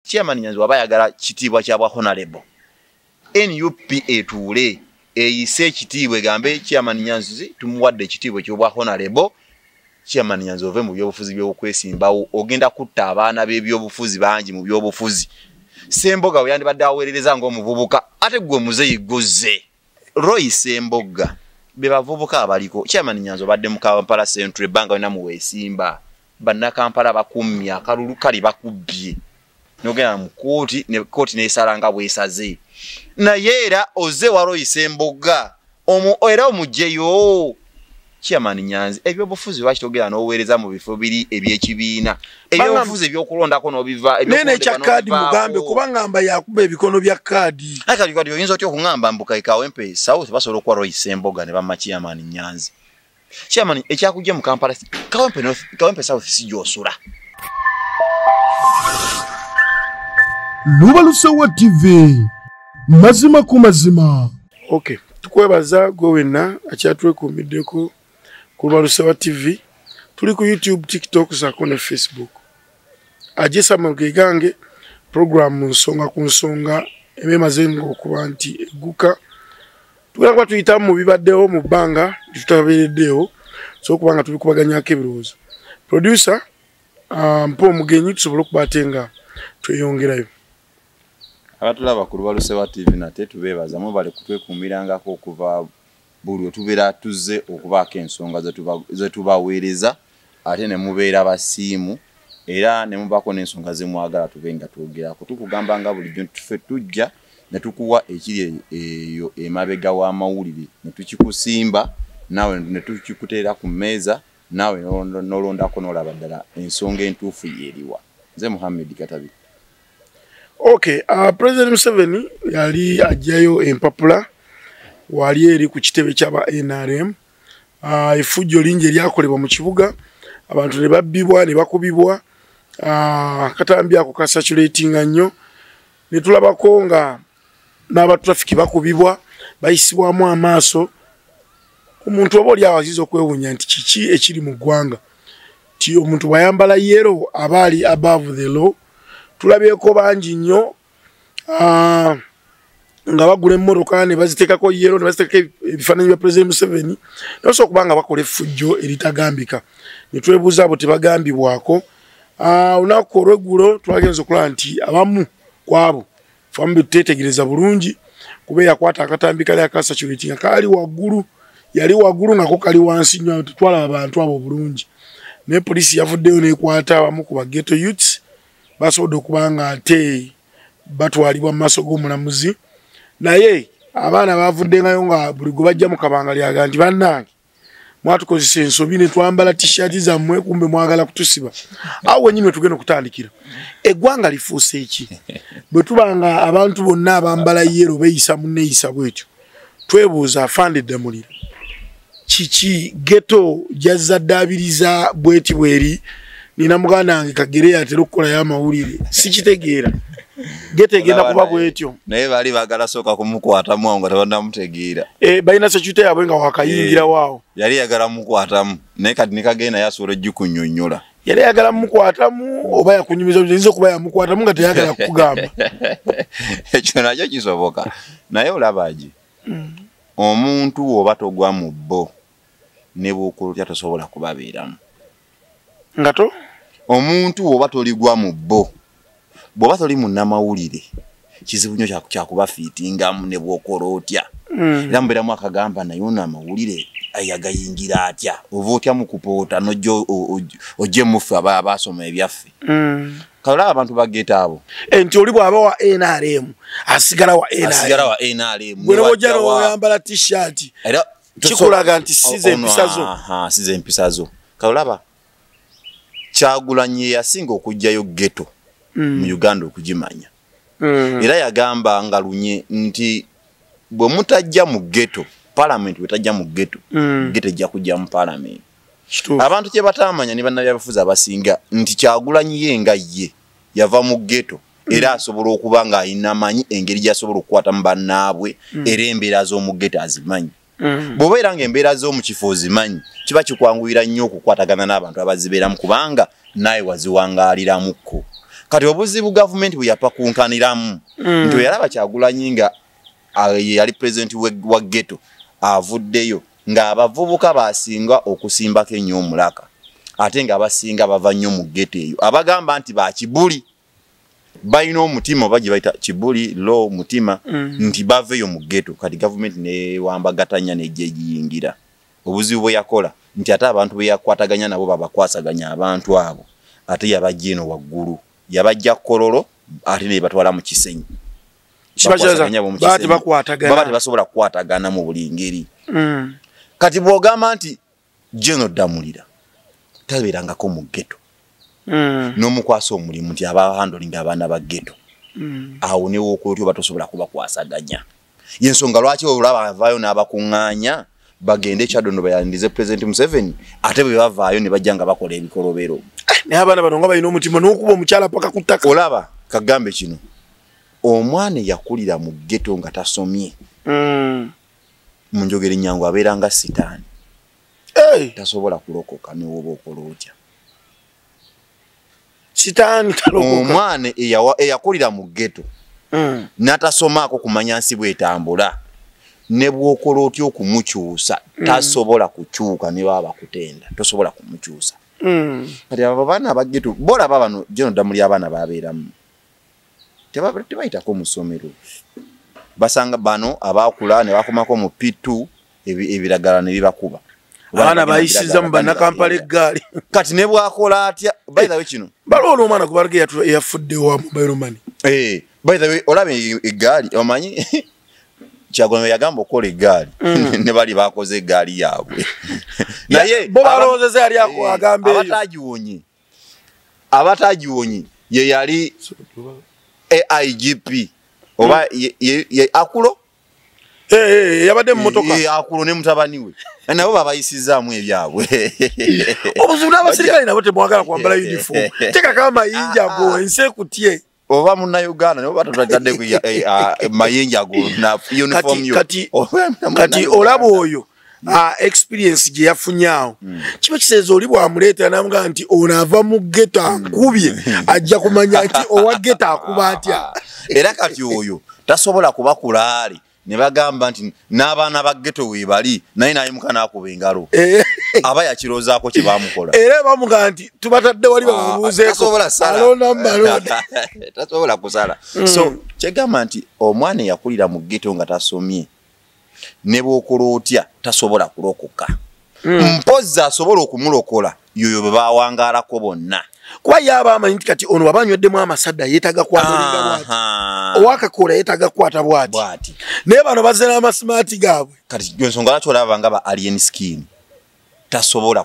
Chairman Nyanzi waba yagala kitiibwa kya bwa honorable NUP etuule eyise ekitiibwa egambe Chairman Nyanzi tumuwadde ekitiibwa ky'obwa honorable. Chairman Nyanzi ove mu byobufuzi by'okwesimbawo ogenda kutta abaana b'ebyobufuzi bangi mu byobufuzi. Semboga we yandibadde aweerereza ng'omuvubuka ate gwe muzeyi gozze. Roy Semboga be bavubuka abaliko. Chairman Nyanzi obadde mu Kampala Central Bank wena mu weesimba. Bannakampala bakumya akalulu kali bakubbye. Nogera mu kooti ne kooti n'esalanga bwesaze. Naye era oze wa Roy Semboga era omugyeyo. Chairman Nyanzi ebyobufuzi bakitogera n'oweereza mu bifo biri ebyekibiina ebyobufuzi ebyokulondako n'obiva nene kya kaadi mugambe kubanga amba yakuba ebikono bya kaadi aka kadi oyinza otyo okungamba mbuka Kawempe South basobola okwa Roy Semboga ne bamma Chairman Nyanzi. Chairman ekyakujja mu Kampala Kawempe North Kawempe South sijosula. Lubalusewa TV mazima ku mazima. Okay, tukwebaza gwe wenna akyatwekuumiddeko ku Lubalusewa TV. Tuli ku YouTube, TikTok, sako ne Facebook. Ajesa magegange program nsonga ku nsonga ememaze okuba nti eguka. Tugenda kuba tuyita mu bibaddewo mu bbanga tutabeereddewo so kubanga tuli kubaganyako ebirowoozo. Producer mpo omugenyi tusobole okuba ate nga tweyongerayo. Abatulaba ku Lubalusewa TV nate tubeebaza mubale kutwekuumirangako okuva buli otubeera tuzze okubaako ensonga ze tubaweereza ate ne mubeera basiimu era ne mubako n'ensonga ze mwagala tube nga twogerako. Tukugamba nga bulijjo tufe tujja ne tukuwa ekiri eyo emabega w'amawulire ne tukikusimba nawe ne tukikuteera ku mmeeza nawe nolondako n'olaba ddala ensonga entuufu yeeriwa. Nze Muhammad Katabi. Okay, President Museveni yali ajjayo empapula wali eri ku kitebe ky'aba NRM. Effujjo lingi eryakolebwa mu kibuga, abantu ne babbibwa ne bakubibwa, katambi ako kasaturatinga nnyo. Ne tulabako nga n'abatrafiki bakubibwa bayisibwamu amaaso. Omuntu oba oli awaziza okwewuunya nti kiki ekiri mu ggwanga. Ti omuntu bwayambala yellow aba ali above the law. Tulabyeko bangi nnyo nga bagula emmotoka ne baziteekako yellow ne baziteekako ebifaananyi bya President Museveni naso okubanga bakola effujjo eritagambika. Ne twebuuza abo tebagambibwako. Olunaku olw'eggulo twagenza okulaba nti abamu ku abo famu betuteetegereza bulungi kuba yakwata akatambi kali akasaturating nga kaali waggulu yali waggulu ngako kali wansi nnyo tetwalaba abantu abo bulungi. Ne poliisi yavuddeyo n'ekwata abamu ku baghetto youths basobodde okubanga ate batwalibwa mu maaso g'omulamuzi. Naye abaana bavuddengayo nga buli gwe bajja mu kabanga lyaga nti bannange mwatukozesa ensobi ne twambala t-shirt zammwe kumbe mwagala kutusiba. Awo wennyini we tugenda okutandikira eggwanga lifuuse eki bwe tubanga abantu bonna abambala yero beeyisa munneeyisa bwetyo twebuuza afandidde muliro kiki ghetto gyazaddaabiriza bweti bweri. Nina muganda wange Kagere yatera okukolayo amawulire sikitegeera ghetto egenda kuba bwetyo naye bali baagala sooka kumukwatamu awo nga tebannamutegeera. Balina security yaabwe nga wakayingira waawo yali yagala mukwatamu naye kati ne Kagenda yasobola ogikunnyonnyola. Yali yagala mukwatamu oba yakunyumiza oyinza okuba yamukwatamu nga teyagala kukugamba. Ekyo nakyo kisoboka naye olabagi omuntu oba togwa mu bbo ne bw'okulutya tosobola kubabeeramu. Ngato omuntu oba toligwa mu bbo bw'oba toli munnamawulire kizibu nnyo kyakubafiitingamu ne bw'okola otya. Era mubeeramu akagamba naye ono amawulire ayagayingira atya ova otya mu kupoota n'ojja ojje muffe abaasoma ebyaffe. Kalola abantu bageeta abo nti oli bw'aba wa NRM asigala wa NRM gwe n'ojja n'oyambala t-shirt kikulaga nti size empisa zo. Size empisa zo. Kalolaba Kyagulanyi yasinga okujjayo ghetto mu Uganda okugimanya. Era yagamba Ngalunye nti bwe mutajja mu ghetto parliament wetajja mu ghetto ghetto ejja kujja mu parliament. Abantu kye batamanya ne bannabyabufuzi abasinga nti Kyagulanyi yenga ye yava mu ghetto era asobola okuba nga ayinamanyi engeri gy'asobola okukwata mu bannaabwe era embeera z'omu ghetto azimanyi. Bw'obeera ng'embeera z'omu kifo ozimanyi kiba kikwanguyira nnyo okukwatagana n'abantu abazibeeramu kubanga naye waziwangaaliramuko. kati obuzibu gavumenti bwe yapakunkaniramu nti yalaba Kyagulanyi nga yali president wa ghetto avuddeyo nga abavubuka basinga okusimbako ennyo omulaka ate nga abasinga bava nnyo mu ghetto eyo abagamba nti bakibuli balina omutima oba gye bayita kibuli lo mutima nti baveyo mu ghetto kati gavumenti newambagatanya nejja giyingira obuzibu bwe yakola nti ate abantu be yakwataganya nabo babakwasaganya abantu abo ate yabajja eno waggulu yabajja Kololo ate ne batwala mu Kisenyi bati basobola kukwatagana mu buli ngeri kati bw'ogamba nti General Damulira tabeerangako mu ghetto n'omukwasa omulimu nti abahandling abaana ba ghetto awo newo okutyo batosobola kubakwasaganya yensonga lwaki olaba avaayo n'abakuŋŋaanya bagende Kyadondo bayandize President Museveni ate bwe bavaayo ne bajja nga bakola ebikolobero naye abaana bano nga balina omutima n'okuba omukyala paka ku ttaka olaba kagambe kino omwana yakulira mu ghetto nga tasomye mu njogera ennyangu abeera nga sitaani tasobola kulokoka newoba okola otya sitaani talokoka omwana eyakulira mu ghetto n'atasomaako kumanya nsi bw'etambula ne bw'okola otya okumukyusa tasobola kukyuka ne baba bakutenda tosobola kumukyusa kati abo abaana aba ghetto bolaba bano General Damulira abaana babeeramu tebayitako mu ssomero basanga bano abakula ne bakomako mu P2 ebiragala ne bibakuba abaana bayisiza mu bannakampala eggaali kati ne bwakola atya by the way kino baloola omwana gubalage eyafudde wa mobile money by the way olabe eggaali omanyi Kyagulanyi yagamba okola eggaali ne bali bakoze eggaali yaabwe naye bo balowoozeza yali agambe abatagiwonye ye yali AIGP oba ye akulo yabadde mu motoka akulo ne mutabani we nabo babayisizaamu ebyabwe obuzibu n'abasirikale nabo temwagala kwambala uniform tekaka mayinja ago ensi ekutye oba Munnayuganda nabo batatadde ku mayinja ago na uniform yo kati olaba oyo experience gye yafunyaawo kiba kiseeza oli bwamuleetera namugaa nti ono ava mu ghetto akubye ajja kumanya nti owa ghetto akuba atya era kati oyo tasobola kuba kulaali ne bagamba nti n'abaana ba ghetto weebali naye nayimuka n'akuba engalo aba yakiroozaako kye baamukola era bamugaa nti tubatadde wali bamubuuzeeko alonda mu balonda tasobola kusala so kyegamba nti omwana eyakulira mu ghetto nga tasomye ne bw'okola otya tasobola kulokoka mpozzi asobola okumulokola yoyo bwe bawangaalako bonna kuba yaba amanyi nti kati ono wabanyweddemu amasadda yeetaga kwatalinga bwati owakakola yeetaga kukwata bwati naye bano bazze n'amasimaati gaabwe kati ensonga lwaki olaba nga ba alien skin tasobola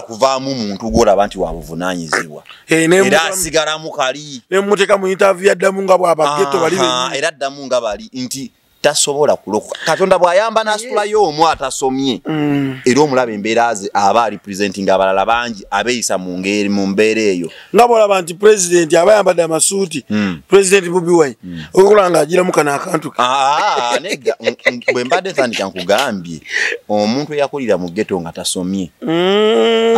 kuvaamu muntu gw'olaba nti wabuvunaanyizibwa era asigalamu kali nemuteeka mu interview yaddamu nga bw'abageto bali era addamu nga bali nti tasobola kulokoka Katonda bw'ayamba n'asitulayo omu atasomye era omulaba embeera ze aba alipresentinga abalala bangi abeeyisa mu mbeera eyo nga bw'olaba nti president aba ayambadde amasuuti president Bobi Wine okola nga agiramu kano akantu bwe mbadde ntandika nkugambye omuntu eyakulira mu ghetto nga tasomye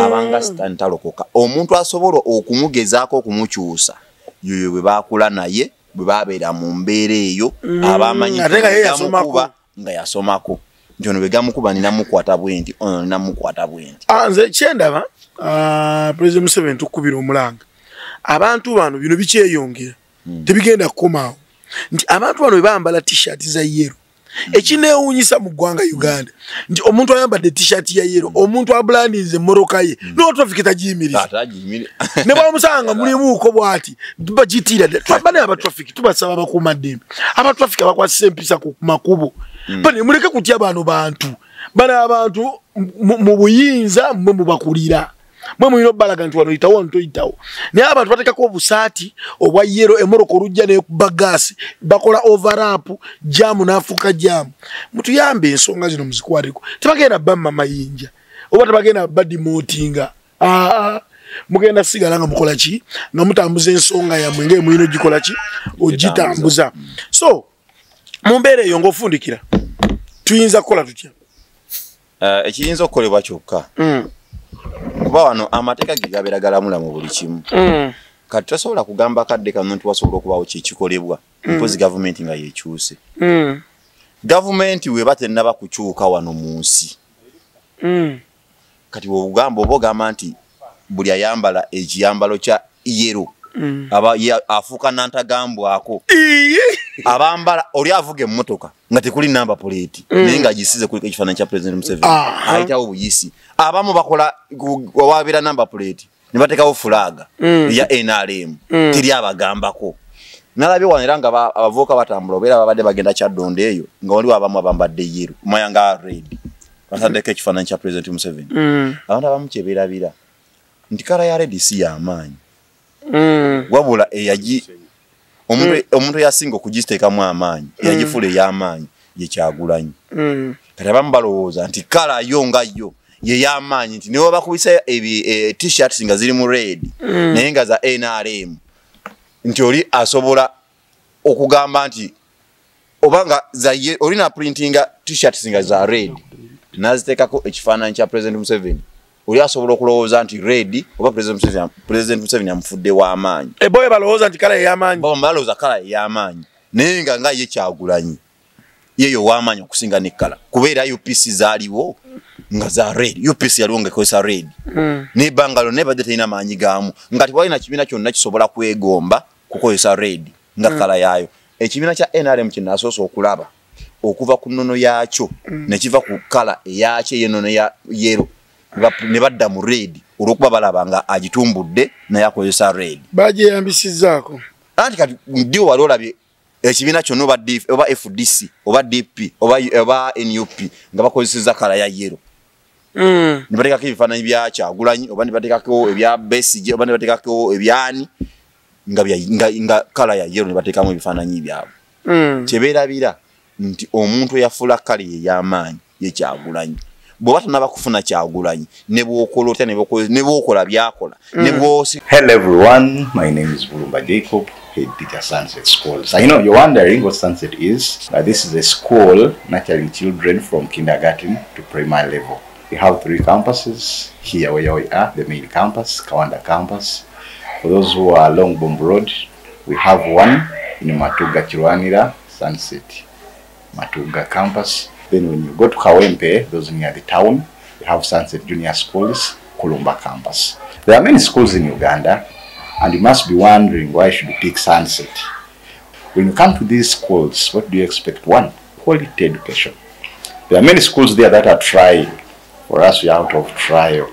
abanga sitaani talokoka omuntu asobola okumugezaako okumukyusa yoyo bwe baakula naye bwe babeera mu mbeera eyo abamanyi nga yasomako nti ono bwe gamukuba ninamukwata bwenti ono ninamukwata bwenti nze kyendaba President Museveni tukubira omulanga abantu bano bino bikyeyongera tebigenda kukomaawo nti abantu bano bwe bambala t-shirt za yero ekineewuunyisa mu ggwanga Uganda nti omuntu ayambadde t-shirt ya yero omuntu abulandinze emmoroka ye n'otrafiki tagiyimiriza ne bwamusanga mulimuuko bw'ati bagitiira bane abatrafiki tubasaba bakuumaddembe abatrafiki abakwasisa empisa ku makubo bane muleke kutya bano bantu bano abantu mu buyinza mwe mubakulira mwe mulina obbalaga nti wano yitawo wano toyitawo naye abantu bateekako obusaati obwa yero emmoroka olujja nekuba gaasi bakola overap jamu n'afuuka jamu mutuyambe ensonga zino muzikwateko tebagenda bamma mayinja oba tebagenda badimootinga mugenda sigala nga mukola ki nga mutambuza ensonga yammwe ng'emulina ogikola ki ogitambuza so mu mbeera eyo ng'ofundikira tuyinza kukola tutya ekiyinza okukolebwa kyokka kuba wano amateeka ge gabeera galamula mu buli kimu kati tasobola kugamba kadde kano nti wasobola okubawo kyekikolebwa mpozi gavumenti nga yekyuse gavumenti weba tennaba kukyuka wano mu nsi kati ogamba oba ogamba nti buli ayambala ekiyambalo kya yero aba afuuka nantagambwako abambala oli avuga emmotoka nga tekuli namba plate naye nga agisize kuliko ekifaananyi kya President Museveni ayitawo buyisi abamu bakola wawaabira namba plate ne bateekawo fulaga ya NRM teri abagambako nalabye wano era nga abavubuka batambula obeera babadde bagenda Kyaddondo eyo nga waliwo abamu abambadde yero mayanga red basandeko ekifaananyi kya President Museveni abantu abamu kyebeerabira nti kala ya red si y'amaanyi wabula eyagi omuntu yasinga okugiteekamu amaanyi eyagifula ey'amaanyi ye Kyagulanyi kati abamu balowooza nti kala yo nga yo ye y'amaanyi nti niwe bakubisa t-shirts nga ziri mu red naye nga za NRM nti oli asobola okugamba nti obanga olina printinga t-shirts nga za red naziteekako ekifaananyi kya President Museveni oli asobola okulowooza nti red oba President Museveni amufudde w'amaanyi boye balowooza nti kala ey'amaanyi balowooza kala ey'amaanyi naye nga ye Kyagulanyi yeyo w'amaanyi okusinga ne kala kubeera UPC zaaliwo nga za red UPC yaliwo ngaekozesa red n'ebbangalo naye badde terina maanyi gaamu nga tiwalina kibiina kyonna kisobola kwegomba kukozesa red nga kala yaayo ekibiina kya NRM kye naasoose okulaba okuva ku nnono yaakyo ne kiva ku kala eyakyo ey'ennono ya yero ne badda mu red olw'okuba balaba nga agitumbudde naye akozesa red bagyeyambisizaako anti kati ddiwo wali olabye ekibiina kyonna oba FDC oba DP oba NUP nga bakozeseza kala ya yero ne bateekako ebifaananyi bya Kyagulanyi oba ne bateekako ebya Besigye oba ne bateekako ebyani nga kala ya yero ne bateekamu ebifaananyi byabwe kyebeerabira nti omuntu eyafula kala ey'amaanyi ye Kyagulanyi bw'oba tonnaba kufuna Kyagulanyi ne bw'okola otya ne bw'okola byakola ne bw'osi. Hello everyone, my name is Bulumba Jacob, head teacher Sunset Schools. I know you're wondering what Sunset is. This is a school nurturing children from kindergarten to primary level. We have 3 campuses here where we are, the main campus, Kawanda campus. For those who are along Bombo Road, we have one in Matuga Kirwanira, Sunset Matuga campus. Then when you go to Kawempe, those near the town, we have Sunset Junior Schools, Kulumba campus. There are many schools in Uganda, and you must be wondering why should you pick Sunset. When you come to these schools, what do you expect? One, quality education. There are many schools there that are trying. For us, we are out of trial.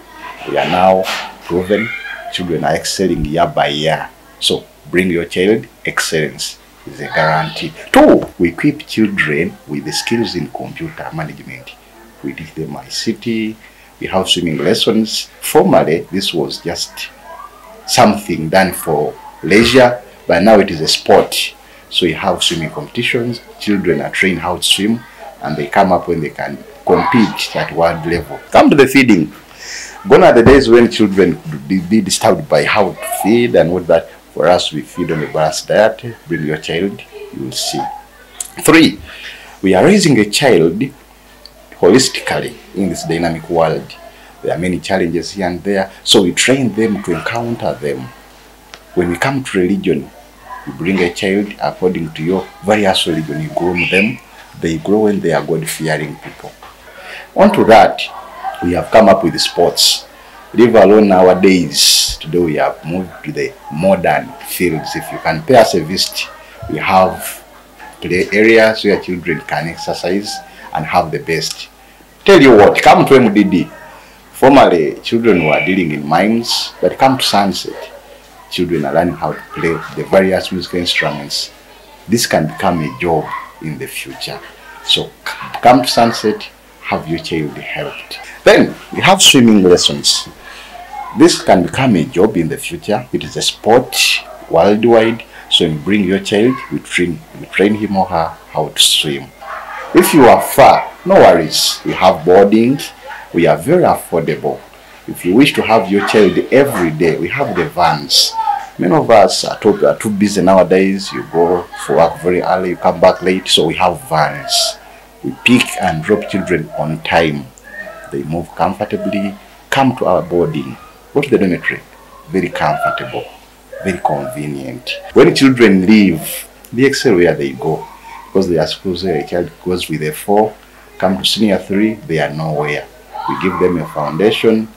We are now proven. Children are excelling year by year. So bring your child, excellence is a guarantee. 2, we equip children with the skills in computer management. We teach them ICT, we have swimming lessons. Formerly, this was just something done for leisure, but now it is a sport. So you have swimming competitions, children are trained how to swim, and they come up when they can compete at world level. Come to the feeding. Gone are the days when children be disturbed by how to feed and what that. For us, we feed on a balanced diet. Bring your child, you will see. 3, we are raising a child holistically in this dynamic world. There are many challenges here and there, so we train them to encounter them. When we come to religion, you bring a child according to your various religion, you groom them, they grow when they are God-fearing people. On to that, we have come up with sports. Leave alone nowadays, today we have moved to the modern fields. If you can pay us a visit, we have play areas where children can exercise and have the best. Tell you what, come to MDD. Formerly, children were dealing in mines, but come to Sunset. Children are learning how to play the various musical instruments. This can become a job in the future. So come to Sunset, have your child helped. Then we have swimming lessons. This can become a job in the future. It is a sport worldwide. So you bring your child, you train him or her how to swim. If you are far, no worries. We have boarding. We are very affordable. If you wish to have your child every day, we have the vans. Many of us are too busy nowadays. You go for work very early, you come back late. So we have vans. We pick and drop children on time. They move comfortably. Come to our boarding. Go to the dormitory. Very comfortable. very convenient. When children leave, they excel where they go. Because there are schools where a child goes with a 4, come to senior 3, they are nowhere. We give them a foundation,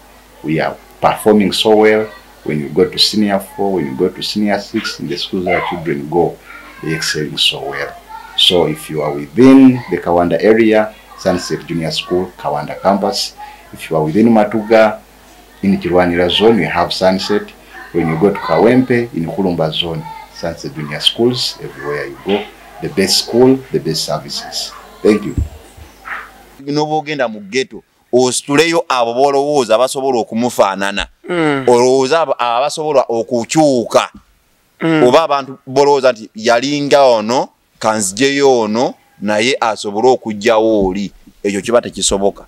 we are performing so well. When you go to senior 4, when you go to senior 6, in the schools where children go, they're excelling so well. So if you are within the Kawanda area, Sunset Junior School, Kawanda campus. If you are within Matuga, in Kirwanira zone, you have Sunset. When you go to Kawempe, in Kulumba zone, Sunset Junior Schools, everywhere you go, the best school, the best services. Thank you. Nobogenda mu ghetto ostuleyo abo bolowooza abasobola okumufaanana olowooza abasobola okukyuka oba abantu bolowooza nti yalinga ono kanzijeyo ono naye asobola okujjawo oli ekyo kiba tekisoboka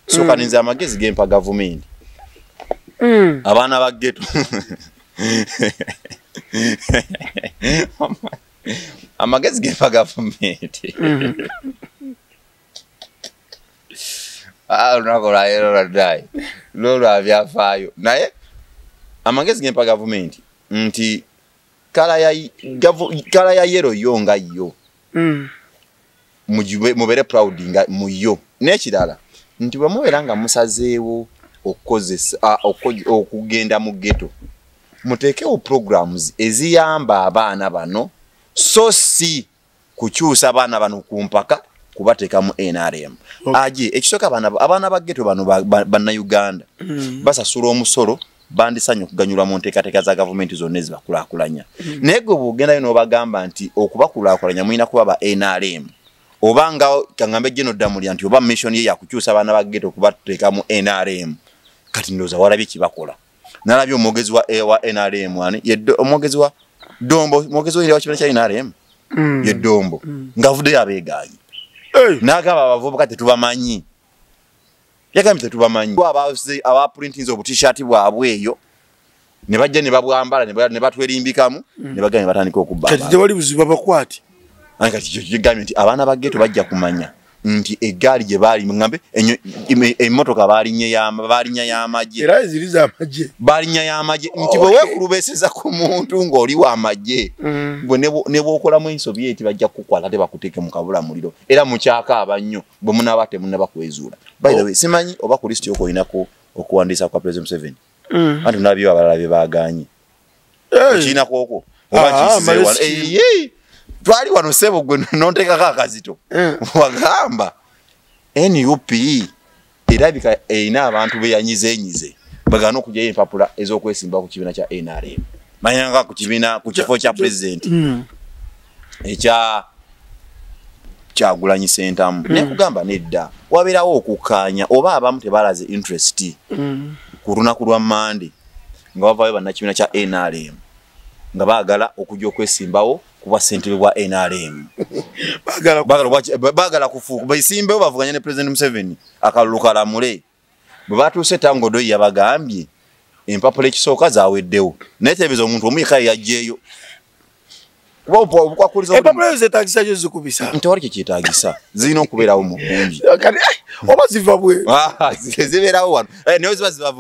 sokaninze amagezi gempa gavumenti abaana ba ghetto amagezi gempa gavumenti unakola ero dai lolo avyafaayo naye amagezi gempa gavumenti nti kala ya yero yonga yo mubere proud nga muyo nekirala nti bwe muberanga musazeewo okukozesa okugenda mu ghetto mutekewo programs eziyamba abaana bano so si kukyusa abaana bano kumpaka kubateeka mu NRM. Aje ekisoka abaana ba ghetto bano banna Uganda basasula omusolo bandisanya okuganyulwa mu nteekateeka za gavumenti zonna ezibakulaakulanya naye gwe bw'ogendayo n'obagamba nti okubakulaakulanya mulina kuba ba NRM obanga kangambe General Damuli nti oba mission ye yakukyusa abaana ba ghetto kubateeka mu NRM kati ndoza walabye kibakola nalabye omwogezi wa NRM wani omwogezi wa Dombo omwogezi wa kibiina kya NRM ye Dombo ngavudde abeegaanyi nagaba abavubuka tetubamanyi yagambe tetubamanyi aba printing obu t-shirt bwabwe eyo ne bajja ne babwambala ne batwerimbikamu ne baganya batandika okubba kati tewali buzibu bakwati kati kyo kigambe nti abaana ba ghetto bajja kumanya nti egaali gye baali ngambe emmotoka baalinya y'amagye era eziriza amagye baalinya y'amagye nti bwe weekulubeseza ku muntu ng'oli wa amagye ne bw'okolamu ensobi eti bajja kukwata tebakuteeke mu kabula muliro era mukyakaaba nnyo bwe munaaba temunnaba kwezuula by the way simanyi oba ku listi yoko olinako okuwandiisa kwa President Museveni anti nabyo abalala bye baaganye okiinako okwo oba kisizeewa twali wano sebo gwe nontekako akazito wagamba NUP erabika erina abantu beyanyizenyize bagana okujjayo empapula ez'okwesimba ku kibiina kya NRM manyanga ku kibiina ku kifo kya president ekya Kyagulanyi Ssentamu nekugamba nedda wabeerawo okukaanya oba abamu tebalaze interest ku lunaku lwa Monday nga bavaayo bannakibiina kya NRM nga baagala okujja okwesimbawo kuba ssentebe bwa NRM bagala kufuuka bayisimbewo bavuganya ne President Museveni akalulu kalamule bwe batuuse Tango Doi yabagambye empapula ekisooka zaaweddewo naye tebeeza omuntu omuyikayo yajjeeyo empapula zetagisa kyo zikubisa ntewali kyekyetaagisa zirina okubeerawo mu bungi oba ziva bweru zibeerawo wano naye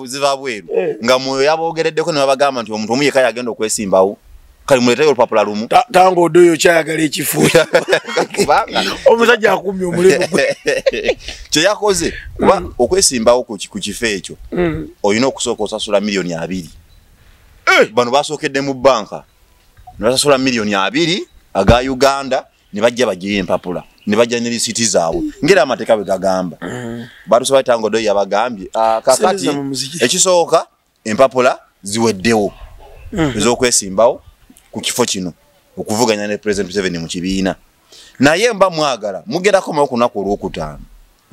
ziva bweru nga mwoyo yaboogereddeko ne babagamba nti omuntu omuyikayo agenda okwesimbawo kali muleteyo olupapula lumu Tango Doi kyayagala ekifu omusajja akumye omulimu kye yakoze kuba okwesimbawo ku kifo ekyo olina okusooka osasula miliyoni 2 bano basookedde mu banka ne basasula miliyoni 2 aga Uganda ne bajja bajjayo empapula ne bajja ne risiti zaabwe ngera amateeka bwe gagamba batusaba Tango Doi yabagambye kakati ekisooka empapula ziweddewo ez'okwesimbawo ku kifo kino okuvuganya ne President Museveni mu kibiina naye mba mwagala mugerako mu kunaku olw'okutaano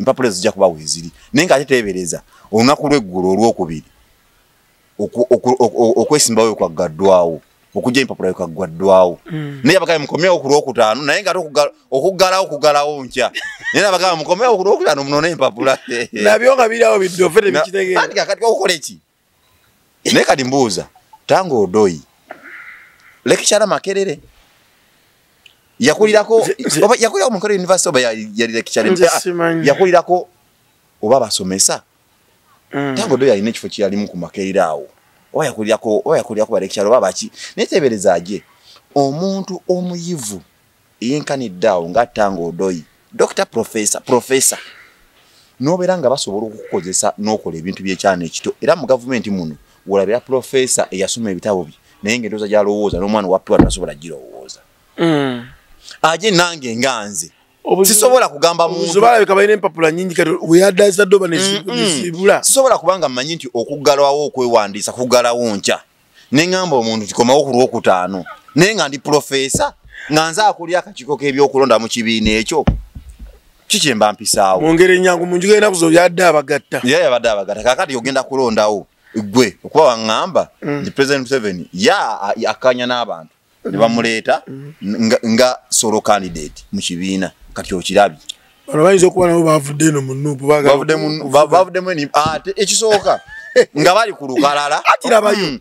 empapula zijja kuba weeziri naye nga teteebereza olunaku lw'eggulu olw'okubiri okwesimbawo kwaggaddwawo okujja empapula kwaggaddwawo naye abagamba mukomyewo ku lw'okutaano naye nga okuggalawo nkya naye abagamba mukomyewo ku lw'okutaano munone empapula nabyo nga birawo biddofe tebikitegeera kati okukola eki naye kati mbuuza Tango Doi lecturer Makerere yakulirako mu Makerere University oba yali lecturer yakulirako oba basomesa Tango Doi alina ekifo kyalimu ku Makerere awo oyakulyako balekkyalo babaki netebereza aje omuntu omuyivu yenkaniddeawo ng'attanga odoyi Dr. Professor nobeera nga basobola okukukozesa n'okola ebintu by'ekyana ekito era mu gavumenti muno wolabira professor eyasoma ebitabo bye naye ng'endowooza gy'alowooza n'omwana wappiwa tasobola girowooza aje nange nganze sisobola kugamba muntu balabika balina empapula nnyingi kati weyaddaza ddoba nezibula sisobola kubanga mmanyi nti okuggalawo okwewandiisa kuggalawo nkya ne ŋŋamba omuntu tikomawo ku Lwokutaano naye nga ndi professor nga nze akulya akakiiko k'ebyokulonda mu kibiina ekyo kiki mba mpisaawo mu ngeri ennyangu mu njuga ennaku zo yadde abagatta yabadde abagatta kakati ogenda kulondawo gwe okuba waŋŋamba nti President Museveni akanya n'abantu ne bamuleeta nga solo candidate mu kibiina kati okirabye bano bayinza okuba nabo bavudde eno mu Nuupu bavuddemu ate ekisooka nga bali ku lukalala atirabayo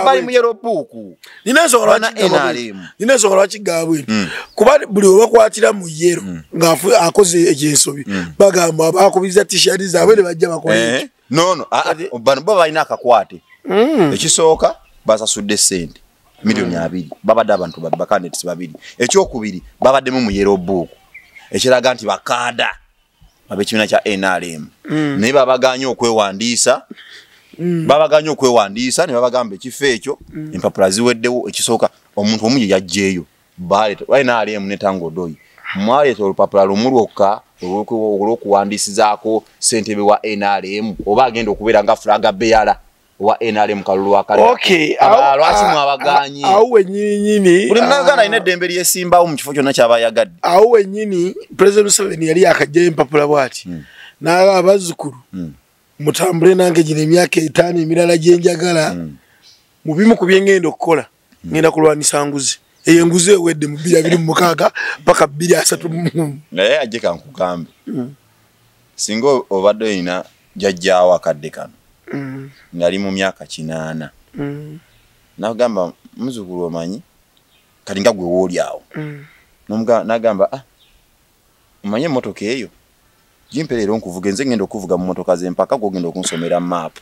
bali mu yero buuku nina ensonga lwaki gaabwe kuba buli we bakwatira mu yero ng'akoze ekyensobi bagamba bakubiriza t-shirt zaabwe ne bajja bakola bano bo balina akakwate ekisooka basasudde sente milioni 2 babadde abantu bakandidates 2 ekyokubiri babaddemu mu yero buuku ekiraga nti bakaada abekibiina kya NRM naye babaganye okwewandiisa ne babagamba ekifo ekyo empapula ziweddewo ekisooka omuntu omu yajjeeyo baleeta NRM ne Tango Odoyi mwaleeta olupapula lumu lwokka olw'okuwandiisizaako ssentebe wa NRM oba agenda okubeera nga fulaga beara wa NRM kalulu akali lwaki mwabaganye awo wennyini buli munnayuganda alina eddembe lyesimbawo mu kifo kyonna ky'abayagadde awo wennyini President Museveni yali yakajjayo empapula bw'ati n'aba abazzukulu mutambule nange gino emyaka 5 emirala gye njagala mu bimu ku bye ngenda okukola ngenda kulwanisa nguzi eyo nguzi ewedde mu 2026 paka 2030 naye ajje kankugambe singa obadde olina jjajjaawo akadde kano ngali mu myaka 8 nagamba muzukulu omanyi kati nga gwe wooli awo nagamba omanyi emmotoka eyo jimperera onkuvuga nze ngenda okuvuga mu motoka z'empaka gwogenda okunsomera maapu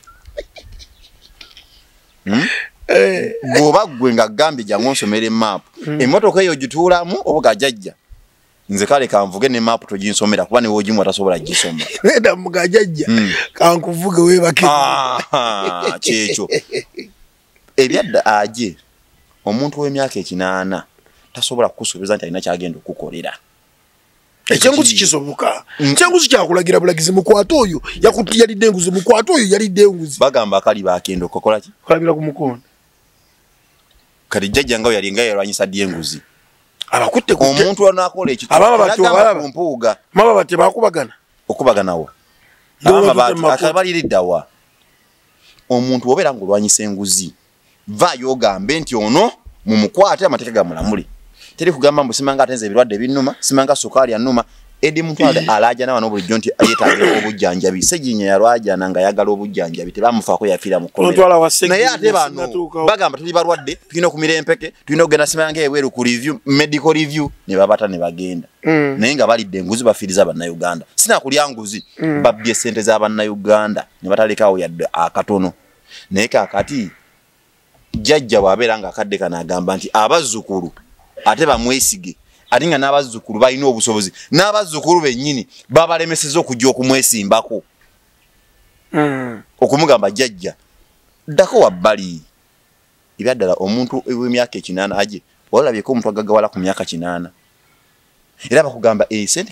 bw'oba gwe nga gambye jangu onsomera emaapu emmotoka eyo gituulamu obuga jajja nze kale kanvuge ne maapu toginsomera kuba newe ogimu atasobola gisoma neda mugajajja kankuvuge webake kyekyo ebyadda aje omuntu w'emyaka 8 tasobola kukusuubiza nti alina kyagenda okukolera ekyenguzi kisoboka ekyenguzi kyakulagira bulagizi mukwata oyo yalidde enguzi mukwata oyo yalidde enguzi bagamba akali bakenda okukola ki kulabira ku mukono kati jjajja nga yalinga yalwanyisa ddi enguzi abakutte omuntu anakola ekyo ababa bati bakubagana okubaganawo akabaliriddawa omuntu obeera ng'olwanyisa enguzi vaayo ogambe nti ono mumukwate amateeka gamulamule teri kugamba mbu simanga atenza ebirwadde binnuma simanga sukaali annuma edi muntu alaajana wano bulijjo nti yeetaaga obujjanjabi Sseginya yalwajana nga yagala obujjanjabi tebamufaako yafiira mu kkomera naye ate bano bagamba tuli balwadde tulina okumira empeke tulina okugenda simanga ebweru ku review medical review ne babata ne bagenda naye nga balidde enguzi bafiiriza bannayuganda sina kulya nguzi babbye ssente z'abannayuganda ne batalekaawo yadde akatono naye kaakati jjajja bw'abeera nga akadde kana agamba nti abazzukulu ate bamwesige ate nga n'abazzukulu balina obusobozi n'abazzukulu bennyini babalemeseza okujja okumwesimbako okumugamba jjajja ddako wabbali ebyaddala omuntu w'emyaka 8 aje walabyeko omuntu agagawala ku myaka 8 era bakugamba sente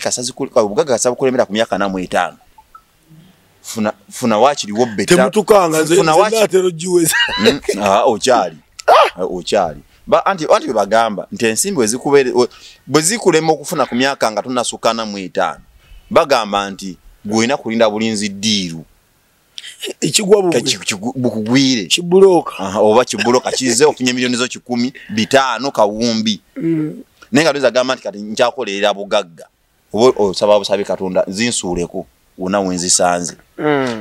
obugagga kasa bukulemera ku myaka 45 funa wakiriwo betta temutukanga nze natero jiweza okyali anti bagamba nti ensimbi bwe zikulema okufuna ku myaka nga tonasukana mu 5 bagamba nti gwena kulinda bulinzi ddiiru ekigwa bukugwire kibuloka oba kibuloka kize ofunye milioni zo 10 5 kawumbi naye nga twezagamba nti kati nkyakolerera bugagga oba osaba busabe Katonda zinsuuleko wona wenzisanze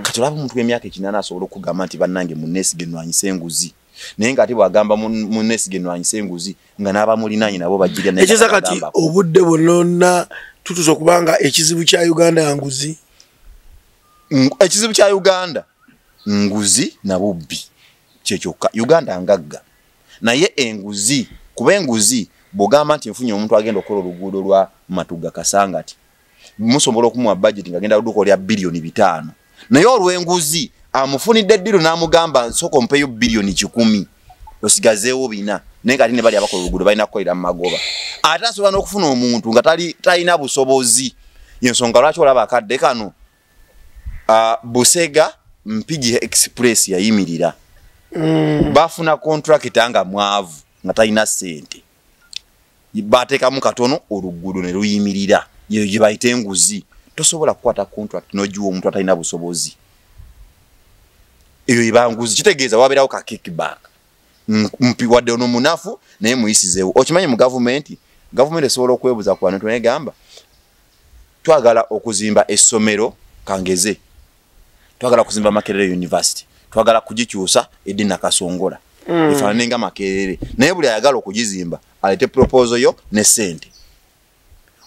kati olaba omuntu w'emyaka 8 asobola okugamba nti bannange munneesige nnwanyisa enguzi naye nga ate bwagamba munneesige nnwanyisa enguzi nga n'abamulinaanye nabo bajjirya ekiza kati obudde bwonna tutuza okubanga ekizibu kya Uganda ya nguzi ekizibu kya Uganda nguzi na bubbi kyekyoka Uganda ngagga naye enguzi kuba enguzi bogamba nti nfunye omuntu agenda okukola oluguudo lwa Matuga Kasangati musobola okumuwa budget ngagenda oduko lya bilioni 5 naye olw'enguzi amufunidde ddiru n'amugamba nsoko mpeyo bilioni 10 osigazeewo bina naye kati ne bali abakola oluguudo balina kukolera mu magoba ate asobola n'okufuna omuntu nga talina busobozi yensonga lwaki olaba akadde kano Busega Mpigi Express yayimirira bafuna contract nga mwavu nga talina sente bateekamu katono oluguudo ne luyimirira yeyo gye bayita enguzi tosobola kukwata contract n'ogiwa omuntu atalina busobozi eyo iba nguzi kitegeeza wabeerawo ka kickback mpi wadde ono munafu naye muyisizeewo okimanyi mu gavumenti esobola okwebuza ku bantu negamba twagala okuzimba essomero Kangeze twagala kuzimba Makerere University twagala kugikyusa Edina Kasongola ifaanane nga Makerere naye buli ayagala okugizimba alete proposal yo ne sente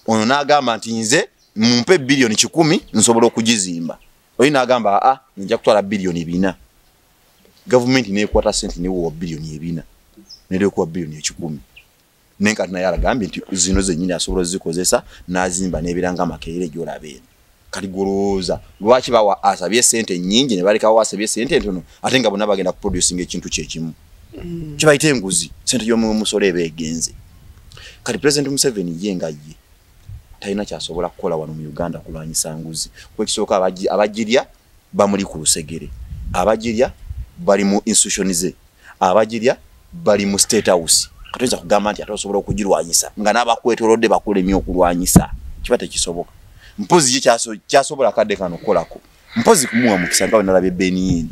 ono n'agamba nti nze mumpe bilioni 10 nsobola okugizimba oyo n'agamba nja kutwala bilioni 4 government neekwata sente newo bilioni 4 nere kwa bilioni 10 nenka naye alagambye nti zino zennyini asobola zikozesa n'azimba n'ebiranga Makerere gy'olabe kali goloza lwaki bawa asabye sente nyingi ne baleka wasabye sente ntono ate nga bonna bagenda kuproducing ekintu kyekimu kibayite enguzi sente y'omu musole begenze kali President Museveni yenga ye talina kyasobola kukola wano mu Uganda kulwanyisa nguzi kwekisooka abagirya bamuli ku lusegere abagirya bali mu institutionize abagirya bali mu state house katonza kugamba nti atosobola okugirwanyisa nga n'abakwetolodde bakulemye okulwanyisa kibate kisoboka mpozi kyasobola kadde kano kolako mpozi kumuwa mukisa nga nalabye Benin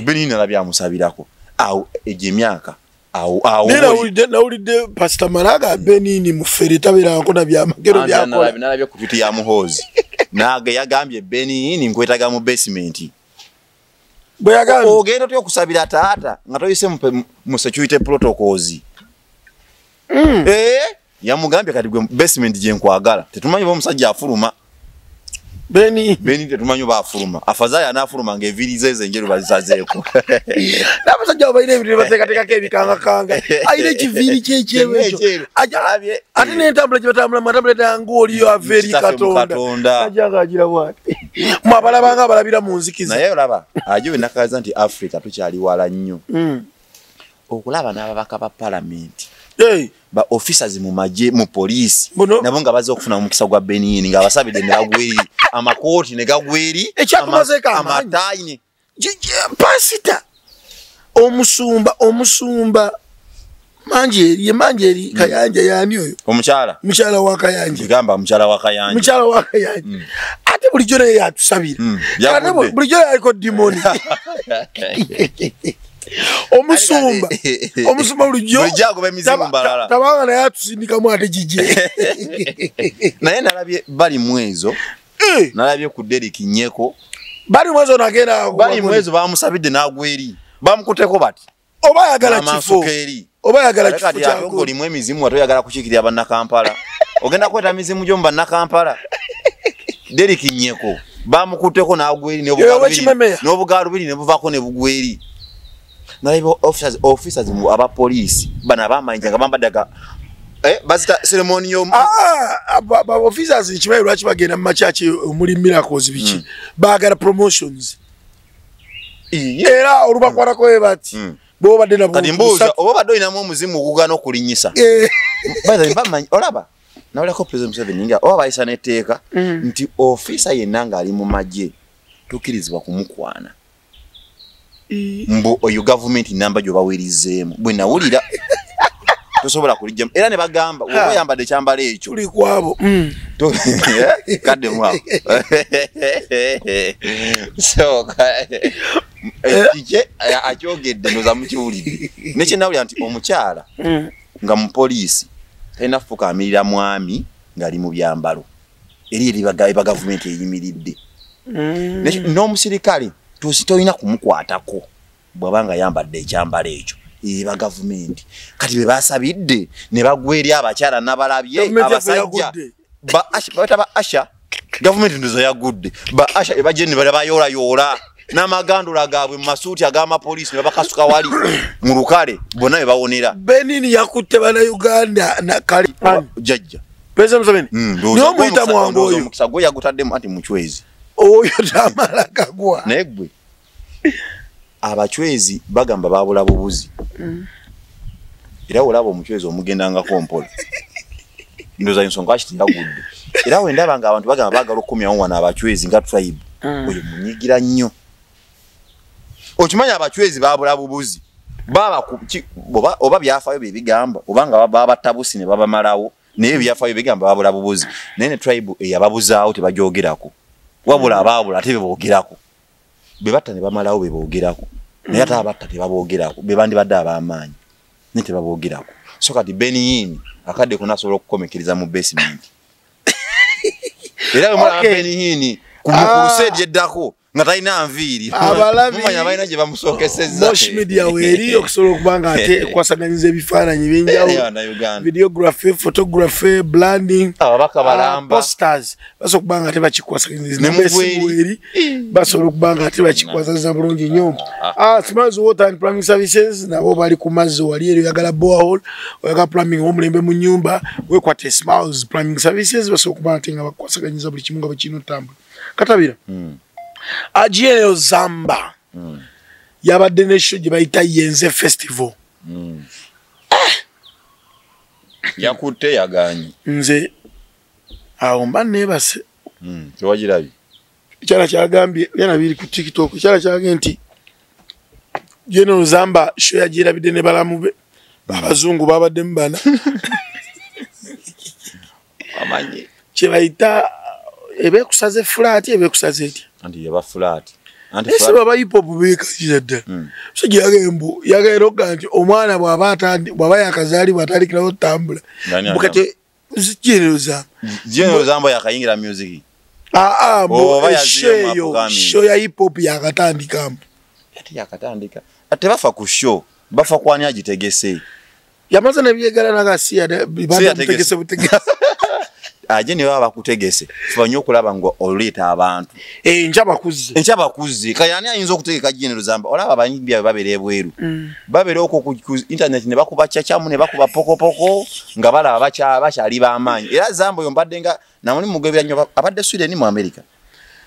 Benin nalabye amusabirako awo ejemyaka awo nawulidde Pastor Maraga Benin mufere tabirako na byamagero byakola nalabye ku vitu ya muhozi nage yagambye Benin nkwetaga mu basement bwe yagambye ogenda tyo kusabira taata nga toyise mu security protocols yamugambye kati gwe basement je nkwagala tetumanyi bo musajja afuluma Beni tetumanyi ba afuluma afadhali anafuluma ngevirize zenjeru bazisazeeko n'abasajja abayire ebintu bateekateeka kebikanga kanga ayire kiviri kyekyewe ajalabye ate n'entambula gye batambula matambula yangu oliyo averi katonda ajaga agira bwati mwabalabanga abalabira mu nzikiza naye olaba ajiwe nakaza nti Africa tukyali wala nnyo okulaba n'ababaka ba parliament ba officers mu maje mu police nabo nga baze okufuna omukisa gwa Benin nga basabide ne bagweri amakoti ne gagweri amataine pasita omusumba manjeri Kayanja yani oyo omukyala wa Kayanja gamba omukyala wa Kayanja ate bulijjo naye yatusabira bulijjo yaliko dimoni omusumba lujo tabanga naye atusindikamu ate jije naye nalabye bali mwezo nalabye ku Derek Nyeko bali mwezo nagenda bali mwezo bamusabidde n'agweri bamukuteko bati oba yagala kifo oba yagala kifo kyako oli mwe mizimu wato yagala kuchikirya banna Kampala ogenda kweta mizimu jomba na Kampala Derek Nyeko bamukuteko n'agweri n'obugalu biri ne buvako ne bugweri naibo officers mu aba police bana bamayinja ngabambadaga bazita ceremonial ba officers nchibayo lwachi bagenda mu machachi muri miracles biki bagara promotions era orubakwara ko ebati bo badena bo kadimbuza obo badoina mu muzimu okugana okulinyisa baza bamanyi olaba nawula ko President Museveni nga oba bayisa neteeka nti officer yenanga ali mu maje tukirizibwa kumukwana mbo oyo government namba gyo bawerizeemu bwe nawulira tosobola kulijja era ne bagamba oba yambadde kyambalo ekyo tuli kwabo kadde mwa so kije akyogedde noza mukiwulidde nekye nawulira nti omukyala nga mu poliisi talina fuka amirira mwami ng'ali mu byambalo eri ba government eyimiridde n'omusirikale tositoyina kumukwatako bwabanga yambadde ekyambalo ekyo eba government kati be basabidde ne bagweri abakyala nabalabye abasajja ba asha government ndozo yagudde ba asha ebajeni bale bayola n'amagandula gaabwe mu masuuti ag'amapoliisi ne babakasuka wali mu lukale bonna be bawonera. Benin yakutte bannayuganda na kale jajja pesa Museveni niyo muyita mwangu oyo omukisa gwe yagutaddemu anti muchwezi oyo tamala kagwa naye gwe abachwezi bagamba babula bubuzi era olaba omuchwezi omugendangako mpola ndoza ensonga kiti yagudde era wendaba nga abantu bagamba bagala okukomyawo wana abachwezi nga tribe oyo munyigira nnyo okimanya abachwezi babula bubuzi baba oba byafayo bibigamba obanga baba batabusi ne baba malawo naye byafayo bigamba babula bubuzi naye tribe eyababuzaawo tebajoogerako wabula ababula ate bebogerako bebatta ne bamalawo bebogerako naye ate abatta tebaboogerako bebandibadde ab'amaanyi naye tebaboogerako so kati Benin akadde kunasobola okukomekeriza mu basement era bwe Benin ku crusade eddako nga talina nviiri mumanya balina gye bamusookesezza Mosh Media weeri okusobola okubanga ate kwasaganyiza ebifaananyi ebyenjawulo videography photography branding ababaka balamba posters basobola okubanga ate bakikwasaganyiriza nemuweeri basobola okubanga ate bakikwasaganyiriza bulungi nnyo Smiles Water and Plumbing Services nabo bali ku mazzi wali eri oyagala borehole oyagala plumbing w'omulembe mu nnyumba weekwate Smiles Plumbing Services basobola okubanga ate nga bakwasaganyiriza buli kimu nga bwe kirina otambula katabira Ajielo Zamba yabadde ne show gye bayita Yenze Festival yakutte yaganye nze awo mba neebase tewagirabi ekyala kyagambye byana biri ku TikTok ekyala kyagambye nti General Zamba show yagirabidde ne balamu be abazungu babaddemu bana amanyi kye bayita ebekusaze flat ebekusaze eti anti yaba flat anti flat ese baba hip hop bekakira dda so yagembo yagaeroga nti omwana bwaba yakazaalibwa atalikirawo tambula bukate General Zamba yakayingira music show ya hip hop yakatandikamu ati yakatandika ate bafa ku show bafa kwani agitegese yamaze nebyegala nagasiya bategese butegese aje ne baba kutegese fanya okulaba ngo olita abantu enchaba kuzzi kayani ayinza okutegeka General Zamba olaba abanyibya babere bweru babere okwo ku internet ne bakuba chachamu ne bakuba poko nga bala abakyali b'amaanyi era Zamba yombadde nga namuli mugwebira nnyo abadde Sweden mu America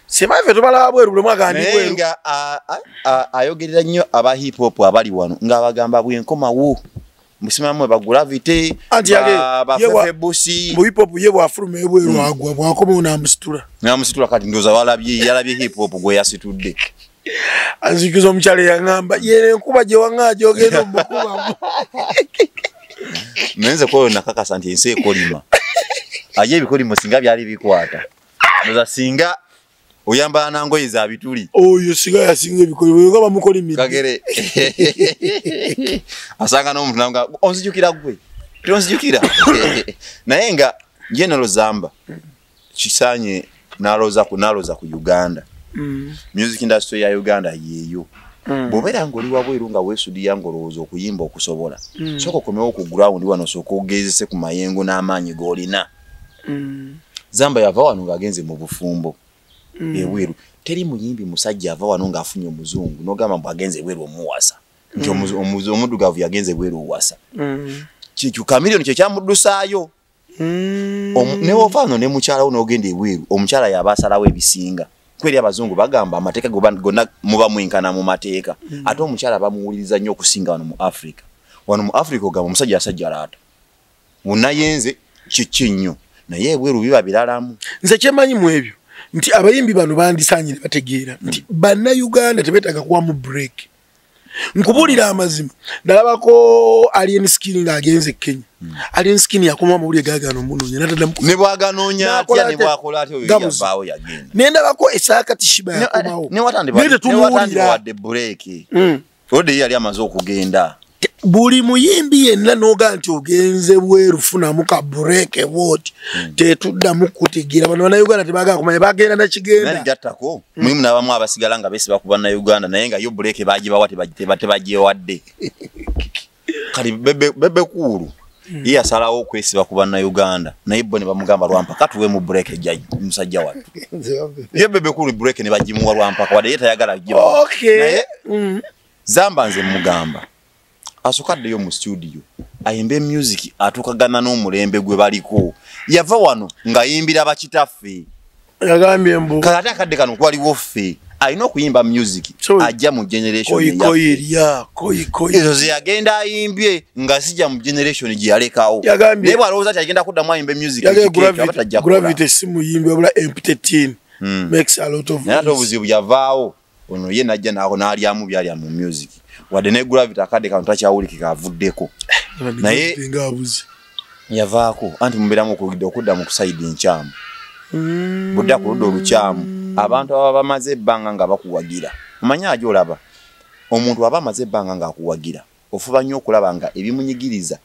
semave tobala bweru bwe mwagandi bweru nga ayogerera nnyo aba hip hop abali wano nga abagamba bwenkoma wo musimamwe ba gravity ba febusi mu hip hop yebo afrume ebweru agwa bwakoma namusitula kati ndoza yalabye hip hop gwe yasitudde azikizo mchale yangamba yene nkuba je wangaje ogenda mukuba menze koyo nakaka santi ense kolima aje bikolimo singa byali bikwata ndoza singa oyamba nangoyi za bituli oyo siga yasinga ebikolimo nga bamukolimira kagere asanga no muntu nanga onzijukira gwe tonzijukira naye nga General Zamba kisanye naloza ku Uganda music industry ya Uganda yeyo bobera ngoli wabweru nga wesudi yangolozo okuyimba okusobola soko komewo ku ground wano soko ogezese ku mayengo n'amaanyi golina Zamba yava wano ngagenze mu bufumbo eweru teri muyimbi musajja ava wano nga afunye omuzungu nogamba mbu agenze weru omuwasa nti omudugavu yagenze weru owasa kikyu kamilioni kye kyamudusaayo newofaano ne mukyala wo n'ogenda eweru omukyala yabasalawo ebisinga kweri abazungu bagamba amateeka gonna muba mwenkana mu mateeka ate omukyala bamuwuliriza nnyo okusinga wano mu Africa ogamba omusajja asajja alaata munayenze kiki nnyo naye eweru biba biralamu nze kyemanyi mu ebyo nti abayimbi bano bandisanyire bategeera nti banna Uganda tebetaga kuwa mu break nkubulira amazima dalabako Alien Skin nga agenze Kenya Alien Skin yakoma mu buli gagano munonye natadde ne bwaganoonya atya ne bwakola atyo yabaawo yagenda nenda bako esaka tishiba yakomawo ne watandi wadde break ode yali amaze okugenda buli muyimbi yenna noga nti ogenze bweru funa muka break wot tetudda mukutegira bano na Uganda tebaga kumanya bagenda na kigenda nani gattako mulimu nabamu abasigala nga besi bakuba na Uganda naye nga yo break bagiba wati bagiye wadde kali bebe kulu ye yasalawo okwesiba ku bannayuganda naye bo ne bamugamba Lwampaka tuwe mu break ejja musajja wattu ye bebe kuli break ne bagimuwa Lwampaka wadde ye tayagala giba naye Zamba nze mugamba asukaddeyo mu studio ayimbe music atukagana n'omulembe gwe baliko yava wano ngayimbira bakitaffe yagambye mbu kati akadde kano kwaliwo ffe alina okuyimba music ajja mu generation ezo zeyagenda ayimbye nga sijja mu generation gye yalekawo naye bw'alowooza ti agenda kuddamu ayimbe music Gravity simuyimbi wabula empty tin makes a lot of naye ate obuzibu yavaawo ono ye najja naako n'alyamu byalya mu music wadde ne Gravity akadde kano takyawulikika avuddeko naye yavaako anti mubeeramu okudda mu kusaidi enkyamu budda ku ludda olukyamu abantu aba bamaze ebbanga nga bakuwagira omanyi ajo olaba omuntu aba amaze ebbanga nga akuwagira ofuba nnyo okulaba nga ebimunyigiriza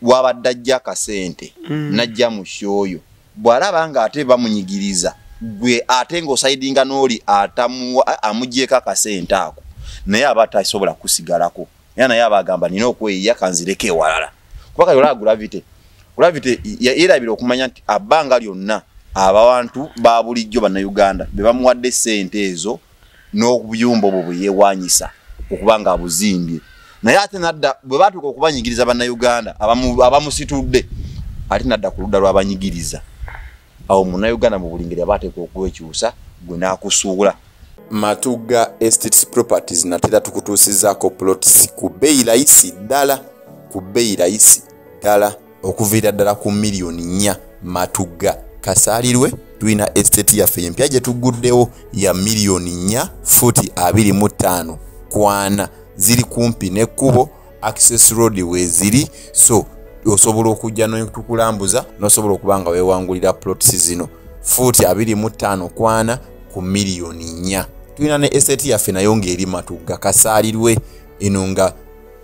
wabadde ajja akasente najja mu shooyo bw'alaba nga ate bamunyigiriza gwe ate ng'osaidinga n'oli amugyeko akasente ako naye aba tasobola kusigalako era naye abagamba nina okweyiya kanzireko ewalala kuba kati olaba Gravity yerabira okumanya nti abbanga lyonna abantu ba bulijjo bannayuganda be bamuwadde ssente ezo n'obuyumba obwo bwe yeewanyisa okuba nga abuzimbye naye ate nadda bwe batuuka okubanyigiriza bannayuganda abamusitudde ate nadda ku ludda lw'abanyigiriza awo munnayuganda mu buli ngeri aba ateeka okwekyusa gwe n'akusuula. Matugga Estates Properties natera tukutuusizaako plots ku bbeeyi layisi ddala okuviira ddala ku miliyoni 4 Matugga Kasaalirwe tulina estate yaffe empya gye tuguddewo ya miliyoni 4 futi 25 kwana ziri kumpi n'ekkubo access road weziri so osobola okujja n'okukulambuza n'osobola okuba nga weewangulira plots zino futi 25 kwana ku miliyoni 4 tulina ne estate yaffe nayo ng'eri Matugga Kasaalirwe eno nga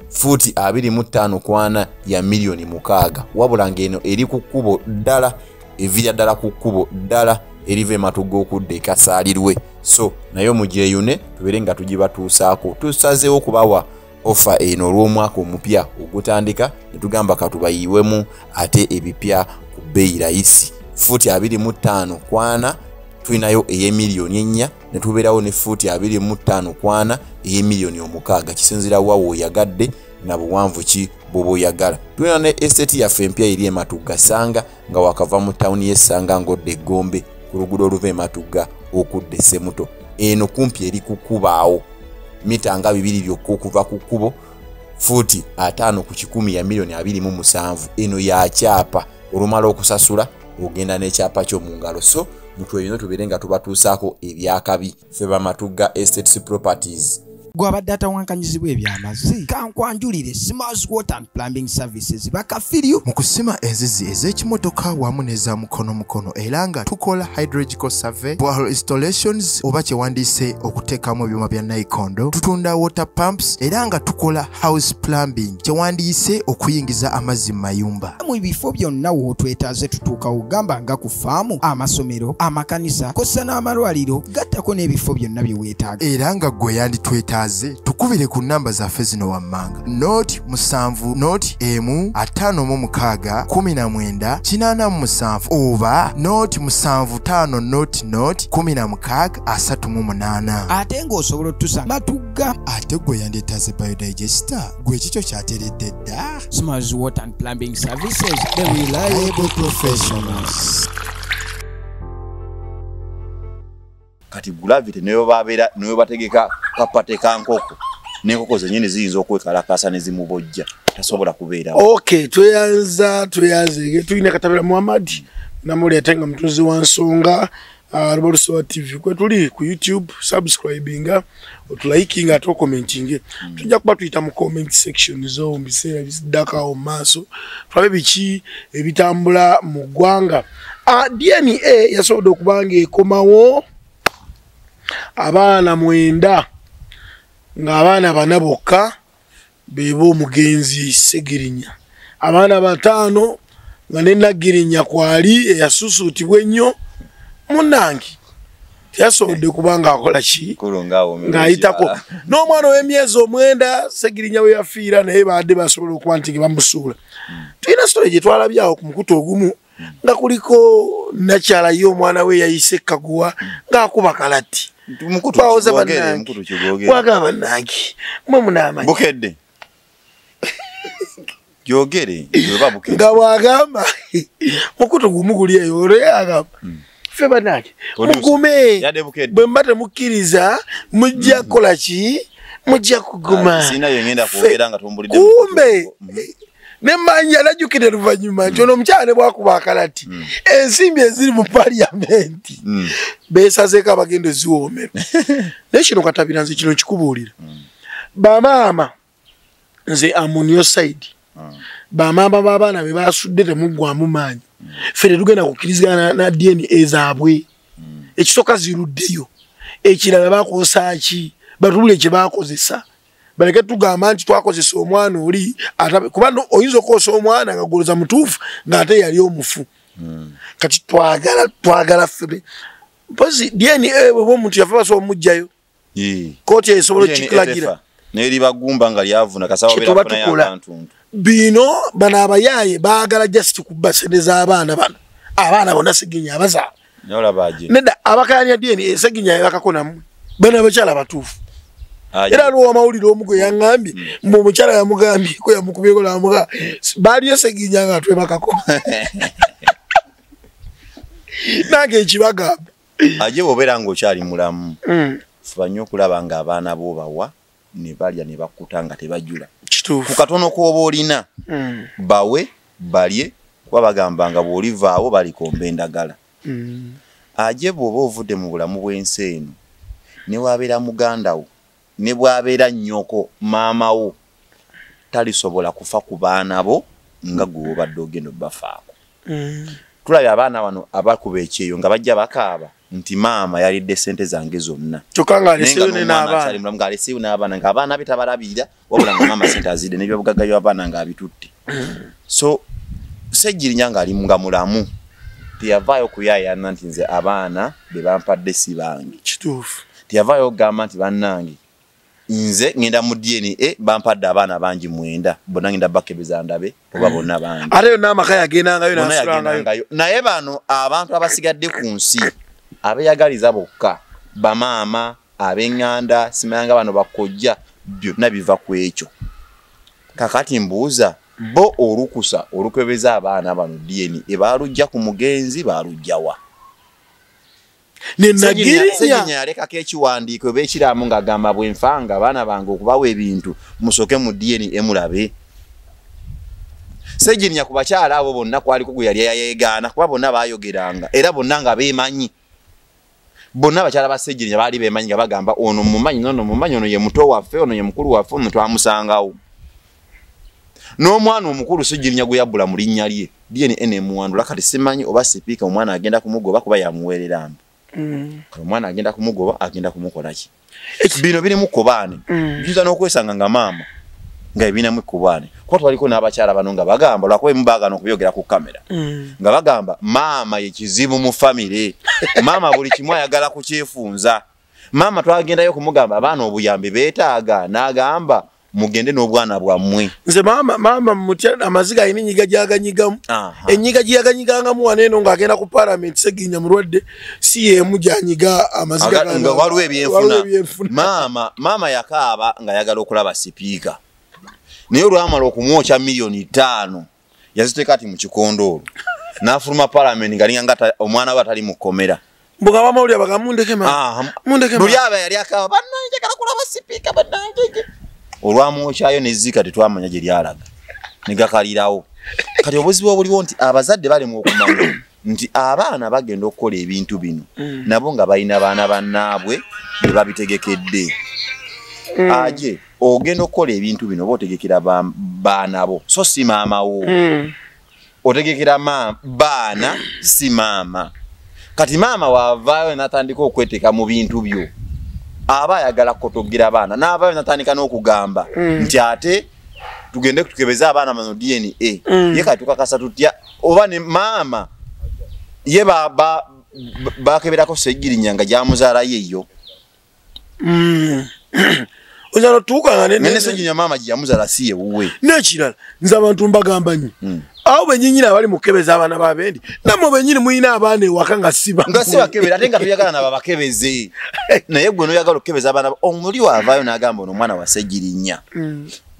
futi 25 kwana ya miliyoni 6 wabula ng'eno eri ku kkubo ddala evira ddala ku kkubo ddala erive Matugga okudda e Kasaalirwe so nayo mugyeyune tubeere nga tugibatuusaako tusazeewo okubawa ofa eno olw'omwaka omupya ogutandika ne tugamba katubayiwemu ate ebipya ku bbeeyi layisi futi 25 kwana tulinayo ey'emiliyoni 4 ne tubeerawo ne futi 25 kwana ey'emiliyoni 6 kisinziira wa w'oyagadde na buwanvu ki bw'oba oyagala. Tulina ne estate yaffe empya eri e Matugga Sanga nga wakava mu tawuni y'Essanga ng'odda e Gombe ku luguudo oluva e Matugga okudda e Ssemuto eno kumpi eri ku kkubaawo mita nga 2 byokka okuva ku kkubo futi 5 ku 100 ya miliyoni 27 eno ya kyapa olumala okusasula ogenda n'ekyapa kyo mu ngalo so mutwe bino tubeere nga tubatuusaako ebyakabi ffe ba Matugga Estates Properties. Gwabadde atawankanyizibwa ebyamazi kankwanjulire Smiles Water and Plumbing Services bakafiriyo mu kusima enzizi ez'ekimotoka wamu n'eza mukono era nga tukola hydrological survey, borehole installations oba kyewandiise okuteekamu ebyuma bya nayikondo, tutunda water pumps era nga tukola house plumbing kyewandiise okuyingiza amazzi mu mayumba. Mu bifo byonna wootwetaaze tutuuka ugamba nga ku faamu, amasomero, amakanisa kossa n'amalwaliro gattako n'ebifo byonna bye weetaaga era nga gwe yanditwetaaze tukubire ku namba zaffe zino wammanga noti 7 noti 1 5 19 oba noti 75 noti 16 ate ng'osobola otusa Matugga ate gwe yandeetaaze biodigester gwe kikyo kyateredde dda. Smiles Water and Plumbing Services, the reliable professionals. Kati Gravity neyo bategeka kapate kankoko n'enkoko zennyini ziyinza okwekalakasa ne zimubojja tasobola kubeera. Okay, tweyanza tulina Katabira Muhammad namuli atenga mutunzi wa nsonga Lubalusowa TV kwe tuli ku YouTube subscribinga otulaikinga ate commentinge tujja kuba tuyita mu comment section zo mu biseera bisidakawo mu maaso tulabe biki ebitambula mu ggwanga. DNA yasobodde okubanga ekomawo abaana 9 ng'abaana 4 bokka bebo omugenzi Segirinya, abaana 5 nga ne Nagirinya kwali eyasusuutibwa ennyo munnange Yasonde kubanga akola ki kulungawo ng'ayitako n'omwana ow'emyezi 9 Segirinya we yafiira naye baadde basobola okuba nti bamusuula. Tulina story gye twalabyawo ku mukutu ogumu nga kuliko nakyala ye omwana we yayise Kaguwa ng'akuba kalati. mukutu kigogere Wagamba nange mwe munamanyi bukedde gyogere yoba bukedde nga wagamba mukutu gumu guli eyo olweyagamba feba nange mugume bwe mba temukkiriza mujja kukola ki mujja kuguma kumbe nemanja najjukire luvannyuma nti ono omukyala ne bwakuba akalati ensimbi eziri mu paliyamenti beesazeeko abagenda ziwoomera naye kino katabira nze kino kikubuulira bamaama nze amunyo side bamaama b'abaana be basudde temuggwamu maanyi ffe tetugenda kukkirizigana na DNA zaabwe ekisooka ziruddeyo ekirala bakozesa ki batubule kye bakozesa baleke tugamba nti twakozesa omwana oli kubanga oyinza okukozesa omwana nga goloza mutuufu ng'ate yali omufu kati twagala ffe mpozi DNA bw'oba omuntu yafa basobola omugjayo kooti esobola okikulagira naye libagumba nga lyavuna kasaba beerafunayo akantu bino bano abayaaye baagala just kubba sente z'abaana bano abaana bonna Segirinya abazaala nedda abakayanya DNA Segirinya yabakako nammwe bano abakyala batuufu era lwo amawulire omu gwe yaŋŋambye mbu omukyala yamugambye ko yamukubyeko namuga baaliyo Segirinya nga twebakako nange ekibagamba aje bw'obeera ng'okyali mulamu fuba nnyo okulaba nga abaana bo bawa ne balya ne bakkuta nga tebajula ku katono k'oba olina bawe balye kuba bagamba nga bw'olivaawo balikomba endagala aje bw'oba ovudde mu bulamu bw'ensi eno ne waabeera muganda wo ne bw'abeera nnyoko maama wo talisobola kufa ku baana bo nga gwe obadde ogenda obbafaako tulabye abaana bano abakuba ekyeyo nga bajja bakaaba nti maama yalidde sente zange zonna kyokka ng'alesiyo n'abaana ng'abaana be tabalabira wabula nga maama sente azidde n'ebyobugaggayo abaana ng'abitutte so Segirinya ng'ali nga mulamu teyavaayo kuyaayana nti nze abaana be bampadde si bange kituufu teyavaayo okugamba nti bannange nze ngenda mu DNA bampadde abaana bangi 9 bonna ngenda bakebeza ndabe oba bonna bangi ate yonna amaka yagendangayo n'asulangayo naye bano abantu abasigadde ku nsi abeyagaliza bokka bamaama ab'eŋŋanda simayanga bano bakojja byonna biva ku ekyo kakati mbuuza bo olukusa olukwebeza abaana bano DNA baalujja ku mugenzi baalujjawa Segirinya yalekako ekiwandiiko beekiramu ng'agamba bwenfanga abaana bange okubawa ebintu musoke mu DNA mulabe Segirinya ku bakyala abo bonna kwaliko gwe yali yayeegaana kuba bonna baayogeranga era bonna nga beemanyi bonna bakyala ba Segirinya baali beemanyi nga bagamba ono mumanyi nono mumanyi ono ye muto waffe ono ye mukulu waffe ono twamusangawo n'omwana omukulu Segirinya gwe yabbula mu linnya lye DNA nemuwandula kati simanyi oba sipiika omwana agenda kumugoba kuba yamuweereramu omwana agenda kumugoba agenda kumukola ki bino biri mu kkobaane tuyinza n'okwesanga nga maama nga ebinamu ekkobaane kuba twaliko n'abakyala bano nga bagamba lwakuba emu baagana okubyogera ku kamera nga bagamba maama ye kizibu mu famire maama buli kimu ayagala kukyefunza maama twagendayo kumugamba abaana obuyambi beetaaga n'agamba mugende n'obwana bwammwe nze maama mutya amaziga ayina enyiga gyaganyigamu enyiga gyaganyigangamu waneeno ng'agenda ku parliament Segirinya mulwadde si yeemu gyanyiga amaziga nga waliwo ebyenfuna maama yakaaba ng'ayagala okulaba sipiika naye olwamala okumwokya $5,000,000 yaziteeka ati mu kikondoolo n'afuluma parliament ngalinga nga omwana we atali mu kkomera mbuga bamawulire baga mundeke buli aba yali akaaba bannange njagala kulaba sipiika bannange olwamwokyayo neziika tetwamanya gye lyalaga ne gakalirawo kati obuzibu obuliwo nti abazadde balemwa okumanya nti abaana bagenda okukola ebintu bino nabo nga balina baana bannaabwe be babitegekkedde aje ogenda okukola ebintu bino oba otegekera baana bo so si maama wo otegekera baana si maama kati maama waavaayo n'atandika okweteeka mu bintu byo aba ayagala kutogera abaana n'abaayo n'atandika n'okugamba nti ate tugende tukebeza abaana bano DNA ye kati tukakasa tutya oba ne maama ye bakeberako Ssegirinya nga jamuzaala yeyo. Ozalo tuka nene Ssegirinya mama jamuzaala siye wuwe. Nekirala nze abantu mbagamba nnyo. Awo benyinyi abali mukebeza abana babendi. Namwe benyinyi muyina abaana ewaka nga siba. Nga siba kebera ate nga tuyagala na babakebeze. Naye gwe noyagala okebeza abana omuli wavaayo n'agamba ono omwana wa Ssegirinya.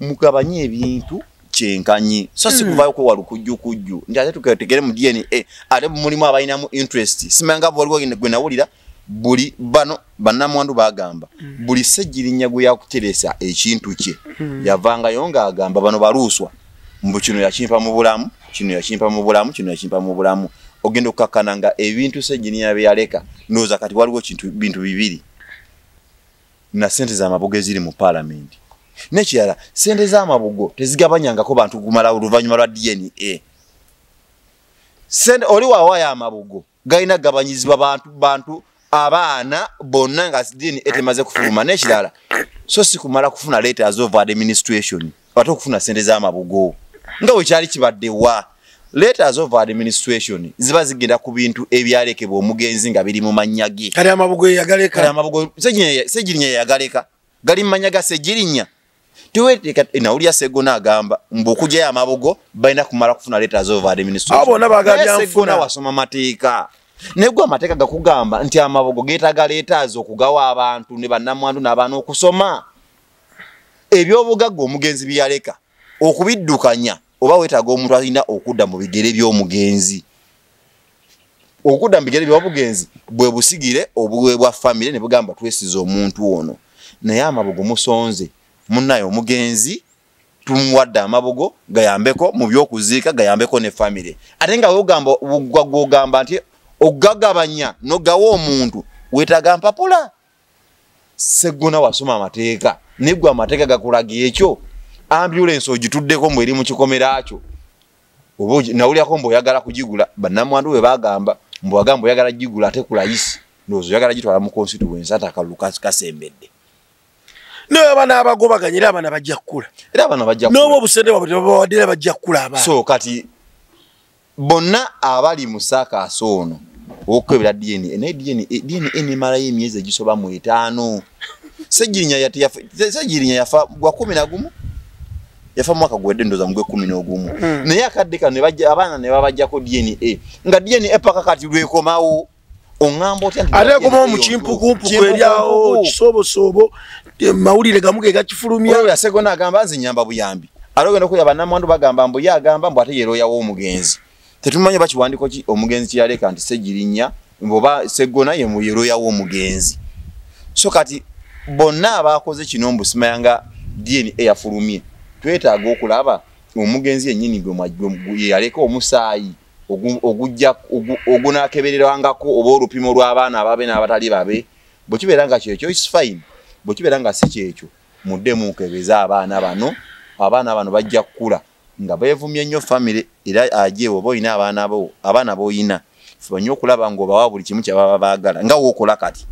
Mugabanye ebintu kyenkanyi. So si kuvaayo ko walukujjukujju. Ndi ate tuketegere mu DNA ate mulimu abalinamu interest. Simanga bwaliwo gwe nawulira buli bano bannamwandu bagamba buli Ssegirinya gwe yakuteresa ekintu kye yavangayo ng'agamba bano baluuswa mbu kino yakimpa mu bulamu kino yakimpa mu bulamu kino yakimpa mu bulamu ogenda okukakkana nga ebintu Ssegirinya bye yaleka ndowooza kati waliwo bintu bibiri na ssente z'amabugo eziri mu paalamenti n'ekirala ssente z'amabugo tezigabanyangako bantu gumala oluvannyuma lwa DNA ssente oli waawaayo amabugo galina gabanyizibwa bantu abaana bonna nga DNA temaze kufuluma n'ekirala so si kumala kufuna letters of administration ate okufuna ssente z'amabugo nga bwe kyali kibaddewa letters of administration ziba zigenda ku bintu ebyalekebwa omugenzi nga biri mu mannya ge kale amabugo yagaleka kale amabugo Ssegirinya yagaleka gali mu mannya ga Ssegirinya tuweteeka nawulya Ssegona agamba mbu okugyayo amabugo balina kumala kufuna letters of administration abo nabagabya Ssegona wasoma mateeka negwa amateeka gakugamba nti amabugo geetaaga letters okugawa abantu ne bannamwandu n'abaana okusoma ebyobugagga omugenzi byaleka okubiddukanya oba weetaaga omuntu alina okudda mu bigere by'omugenzi okudda mu bigere by'omugenzi bwe busigire obuwe bwa family ne bugamba twesize omuntu ono naye amabugo musonze munnayo omugenzi tumuwadde amabugo gayambeko mu by'okuziika gayambeko ne family ate nga wogamba nti ogagabanya nogawa omuntu weetaaga mpapula Ssegona wasoma amateeka negwa amateeka gakulaga ekyo ambulance ogituddeko mweri mu kikomera kyo obo nawulyako mbo oyagala kugigula bannamwandu we bagamba mbo bagamba oyagala gigula ate kulayisi ndozo oyagala gitwala mu constituency ate akalulu kasembedde no abana abagobaganyira abana bajja kukula era abana bajja n'obo obusente bwabwe bawadira bajja kukula abana so kati bonna abali mu saakaasi ono okwebera DNA naye DNA nemalayo emyezi egisoba mu 5 Ssegirinya yafa gwa 11 yafa mwaka gwedde ndoza mugwe 11 naye akadde kano abaana ne babajjako DNA nga DNA paka kati lwekomawo ongambo otya ate komawo mu kimpukumpu kweriawo kisobosobo mawulire gamuge gakifulumya oyo Ssegona agamba nzinyamba buyambi alogenda okuya bannamwandu bagamba mbu yagamba mbu ate yero yawo omugenzi tetumanye bakiwandiko ki omugenzi kyaleka nti Ssegirinya mboba Ssegona ye muyero yawo omugenzi so kati bonna abakoze kino mbu simayanga DNA yafulumye twetaaga okulaba omugenzi yennyini gwe yaleka omusaayi ogunakebererwangako oba olupimo lw'abaana ababe n'abatali babe bwe kibeera nga kyekyo is fine bwe kibeera nga si kyekyo muddemu nkebeza abaana bano bajja kukula nga beevumye nnyo family era ajeewo oba oyina abaana b'oyina fuba nnyo okulaba ng'obawa buli kimu kyababa baagala nga wookola kati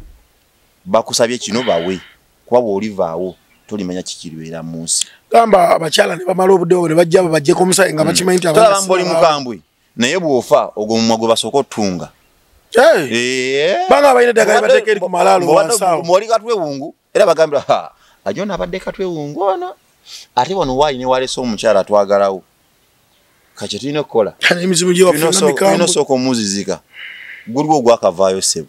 bakusabye kino bawe kuba bw'olivaawo tolimanya kikiribeera mu nsi gamba abakyala ne bamala obudde obwo ne bajja babajjeko omusaayi nga bakimanyi nti tolaba mboli mukambwe naye bw'ofa ogwo mumwa gwe basooka otutunga banga balina eddagala bateeka eri ku malaalo wansawo mwoli katwewungu era bagambira ajona abadde katwewungu ono ate wano waayine walese omukyala twagalawo kakye tulina okukola emizimu gye wafuna tulina osooka omuzizika guliwo ogwakavaayo ssebo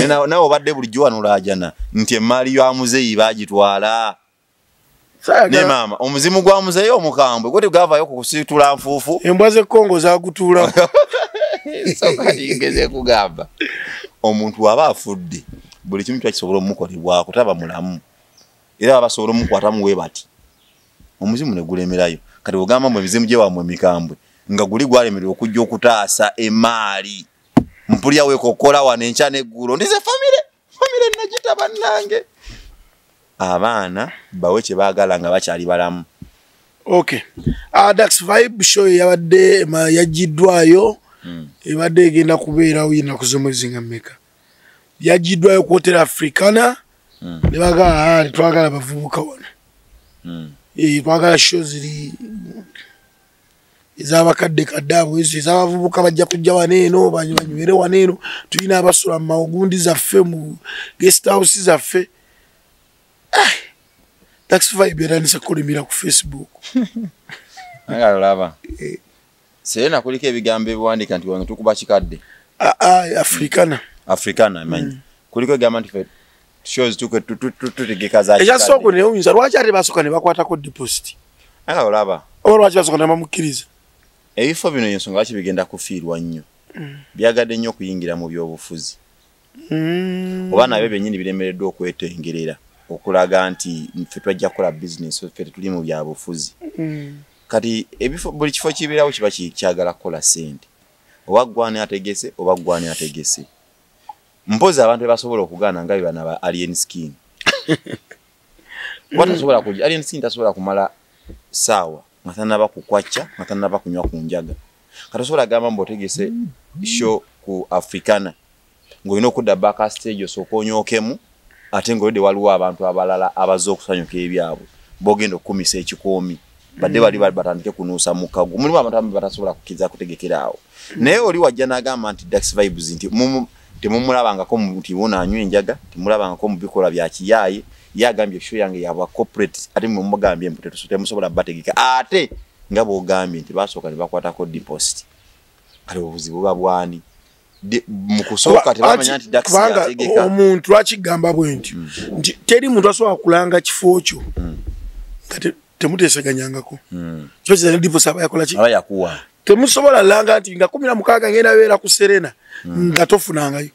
nawe obadde bulijjo wano olaajana nti emaali ya muzeeyi baagitwala ne maama omuzimu gwa muzeeyi omukambwe gwe tegavaayo ku kusiitula nfuufu embwa z'ekkongo zaagutuula ngeze kugamba omuntu aba afudde buli kimu kyakisobola omukolebwako taba mulamu era baba basobola omukwatamu we bati omuzimu ne gulemerayo kati ogamba mbu emizimu gye wamwe emikambwe nga guli gwalemerera okujja okutaasa emaali mpulya weekokola wano enkya n'eggulo ndize famire nagita bannange abaana bawe kye baagala nga bakyali balamu okay Dax Vibe show yabadde yajiddwayo ebadde egenda kubeerawo yennaku z'omwezi nga mmeka yajiddwayo ku Hotel Africana ne bagala twagala bavubuka wano twagala show ziri ez'abakadde kadde abo ezo ez'abavubuka bajja kujja waneeno banywere waneeno tulina abasula mu mawugundi zaffe mu guest house zaffe tax vibe eranisa kulimira ku Facebook olaba Serena kuliko ebigambo ebiwandika nti wange tukuba kikadde Africana manyi kuliko egamba nti fe shows tutegeka za kikadde ekyasooka ne oyinza lwaki ate basooka ne bakwatako deposit olaba oba lwaki basooka ne bamukkiriza ebifo bino y'ensonga lwaki bigenda kufiirwa nnyo byagadde nnyo okuyingira mu byobufuzi oba nabyo byennyini biremereddwa okwetengerera okulaga nti ffe twajja kukola bizinesi ffe tetuli mu byabufuzi kati ebifo buli kifo kibeerawo kiba kyagala kukola ssente oba gwani ategese oba gwani ategese mpozi abantu bebasobola okugaana nga bibana ba alien skin watasobola kujja alien skin tasobola kumala saawa nga tanaba kukwacha nga tanaba kunywa ku njaga katasobola gamba mbotegese show ku Africana ng'olina okudda back stage osokonyokemu ate ng'olidde waliwo abantu abalala abaza okusanyuka ebyabwe bogenda okumisa ekikoomi badde bali batandike kunuusa mukago mulimu abantu batasobola kukkiriza kutegekera awo naye oli wajja n'agamba nti Dax Vibes nti temumulabangako nti wona anywa enjaga temulabangako mu bikola bya kiyaaye yagambye show yange yabwa corporate ate mumugambye mbu temusobola bategeka ate nga bw'ogambye nti basooka ne bakwatako deposit kale obuzibu buba bwani mukusooka tebamanya nti Dax yategeka omuntu akigamba bwe nti teri muntu asobola kulanga kifo kyo kati temuteeseganyangako kyo kizana deposit aba yakola ki aba yakuwa temusobola langa nti nga 16 ngenda beera ku Serena nga tofunangayo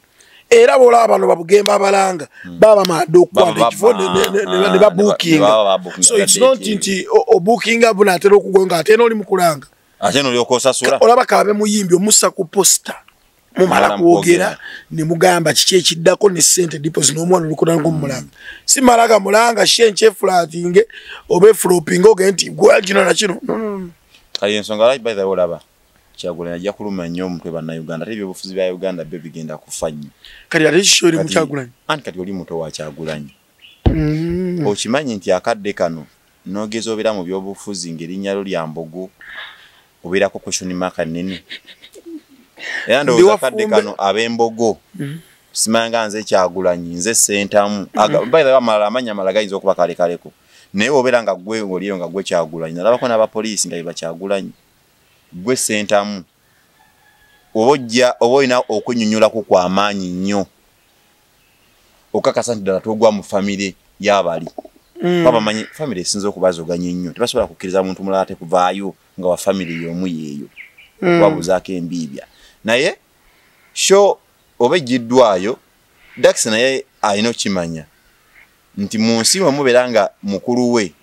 era bola abantu babugemba abalanga baba madde okukwata ekifo ne babookinga so it's not nti obookinga buna atera okugonga ate n'oli mukulanga ate n'oli okosasula olaba kabe muyimbi omussa ku posta mumala kwogera ne mugamba kiki ekiddako ne ssente deposit n'omwana olukunanga omulanga si malaga mulanga shenche flating obe flopping oge nti gwa kino na kino kali ensonga like by the way olaba Kyagulanyi ajja kuluma nnyo omutwe bannayuganda ate ebyobufuzi bya Uganda byo bigenda kufa nnyo kati ate kiki oli mu Kyagulanyi anti kati oli muto wa Kyagulanyi okimanyi nti akadde kano n'ogeza obeera mu byobufuzi ng'erinnya lyo lya Mbogo obeerako question mark nnene era ndowooza akadde kano ab'Embogo simanga nze Kyagulanyi nze Ssentamu by the way amalala amanya amala gayinza okuba kalekaleko naye obeera nga gwe ng'oliyo nga gwe Kyagulanyi nalabako n'abapoliisi nga beba Kyagulanyi gwe Ssentamu oba olina okunnyonnyolako kw'amaanyi nnyo okakasa nti ddala togwa mu famire y'abali babamanyi famire esinza okubazoganya ennyo tebasobola kukkiriza muntu mulala tekuvaayo nga wa famire y'omu yeeyo kubabuuzaako embiibya naye sho oba ejjiddwayo Dax naye alina okimanya nti mu nsi mwe mubeera nga mukulu we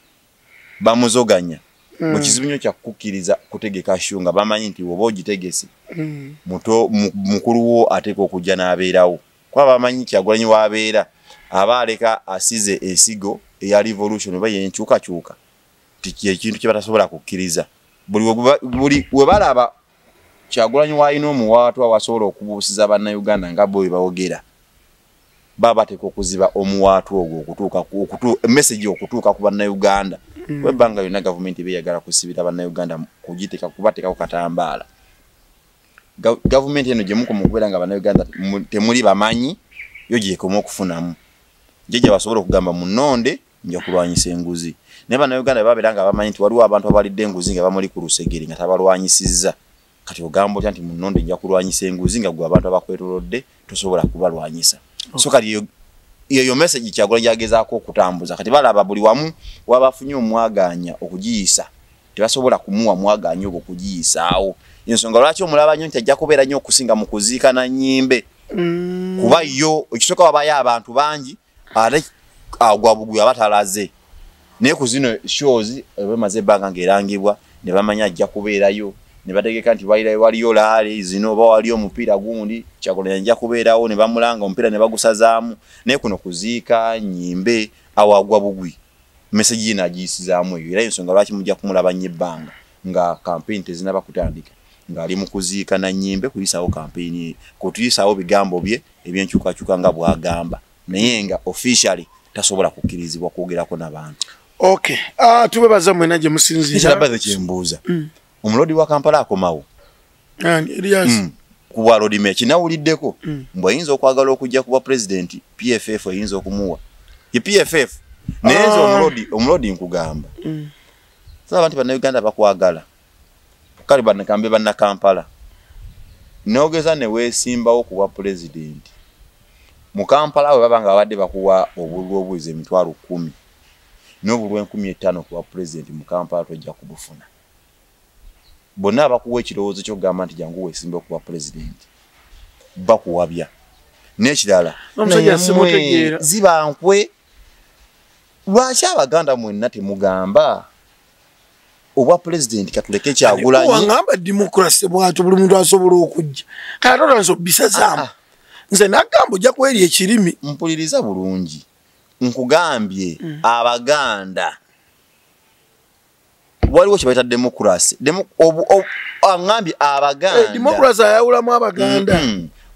bamuzoganya mu kizibu nnyo kyakukkiriza kutegeka show nga bamanyi nti oba ogitegese muto mukulu wo ateeka okujja n'abeerawo kuba bamanyi Kyagulanyi w'abeera aba aleka asize esigo eya revolution oba yenkyukakyuka ti ekintu kye batasobola kukkiriza buli we balaba Kyagulanyi w'alina omuwaatu awasobola okubuusiza bannayuganda nga bo bwe bawogera baba bateeka okuziba omuwaatu ogwo message okutuuka ku bannayuganda webbanga yonna gavumenti beyagala kusibira bannayuganda kugiteeka kubateekako katambaala gavumenti eno gye mukoma okubeera nga bannayuganda temuli bamanyi yo gyekoma okufunamu gye basobola okugamba munonde nja kulwanyisa enguzi naye bannayuganda babeera nga bamanyi nti waliwo abantu abalidde enguzi nga bamuli ku lusegeri nga tabalwanyisizza kati ogamba otya nti munonde nja kulwanyisa enguzi nga gwe abantu abakwetolodde tosobola kubalwanyisa so kati iyo message Kyagulanyi yagezaako okutambuza kati balaba buli wamu wabafunye omwaganya okugiyisa tebasobola kumuwa mwaganya ogwo okugiyisaawo ensonga lwaki omulaba nnyo nti ajja kubeera nnyo okusinga mu kuziika na nnyimbe kuba yo ekisooka wabayo abantu bangi ate agwa bugwi abatalaze naye ku zino shows bemaze ebbanga ng'erangibwa ne bamanya ajja kubeerayo ne bategeka nti waliyo laale zino oba waliyo omupiira gundi Kyagulanyi ajja kubeerawo ne bamulanga omupiira ne bagusazaamu naye kuno kuziika nnyimbe awagwa bugwi message ino agiyisizaamu eyo era ensonga lwaki mujja kumulaba nnyo ebbanga nga campaign tezinaba kutandika ng'ali mu kuziika na nnyimbe kuyisaawo campaign kutuyisaawo bigambo bye ebyenkyukakyuka nga bw'agamba naye nga officially tasobola kukkirizibwa kwogerako n'abantu okay tubebaza mwena gye musinziira ekirabaze kyembuuza omulodi wa Kampala akomawo Elias kuwa road mechi nawuliddeko mbwe ayinza okwagala okujja kuba president PFF ayinza okumuwa ye PFF nenzo omulodi nkugamba sasa abantu bana Uganda bakwagala kali banakambe bana Kampala nogeza ne wesimbawo kuwa president mu Kampala we babanga abadde bakuwa obululu obwize emitwalo 10 n'obululu 15 kuwa president mu Kampala tojja kubufuna bonna bakuwa ekirowoozo ky'okugamba nti jangu weesimbe okuba president bakuwabya n'ekirala ziba nkwe lwaki Abaganda mwenna temugamba obwa president katuleke Kyagulanyi wangamba democracy bwatu buli muntu asobola okujja kati otanso bisazaamu nze nagamba ojja kweri ekirimi mpuliriza bulungi nkugambye Abaganda waliwo kye bayita democracy angambye Abaganda democracy ayawulamu Abaganda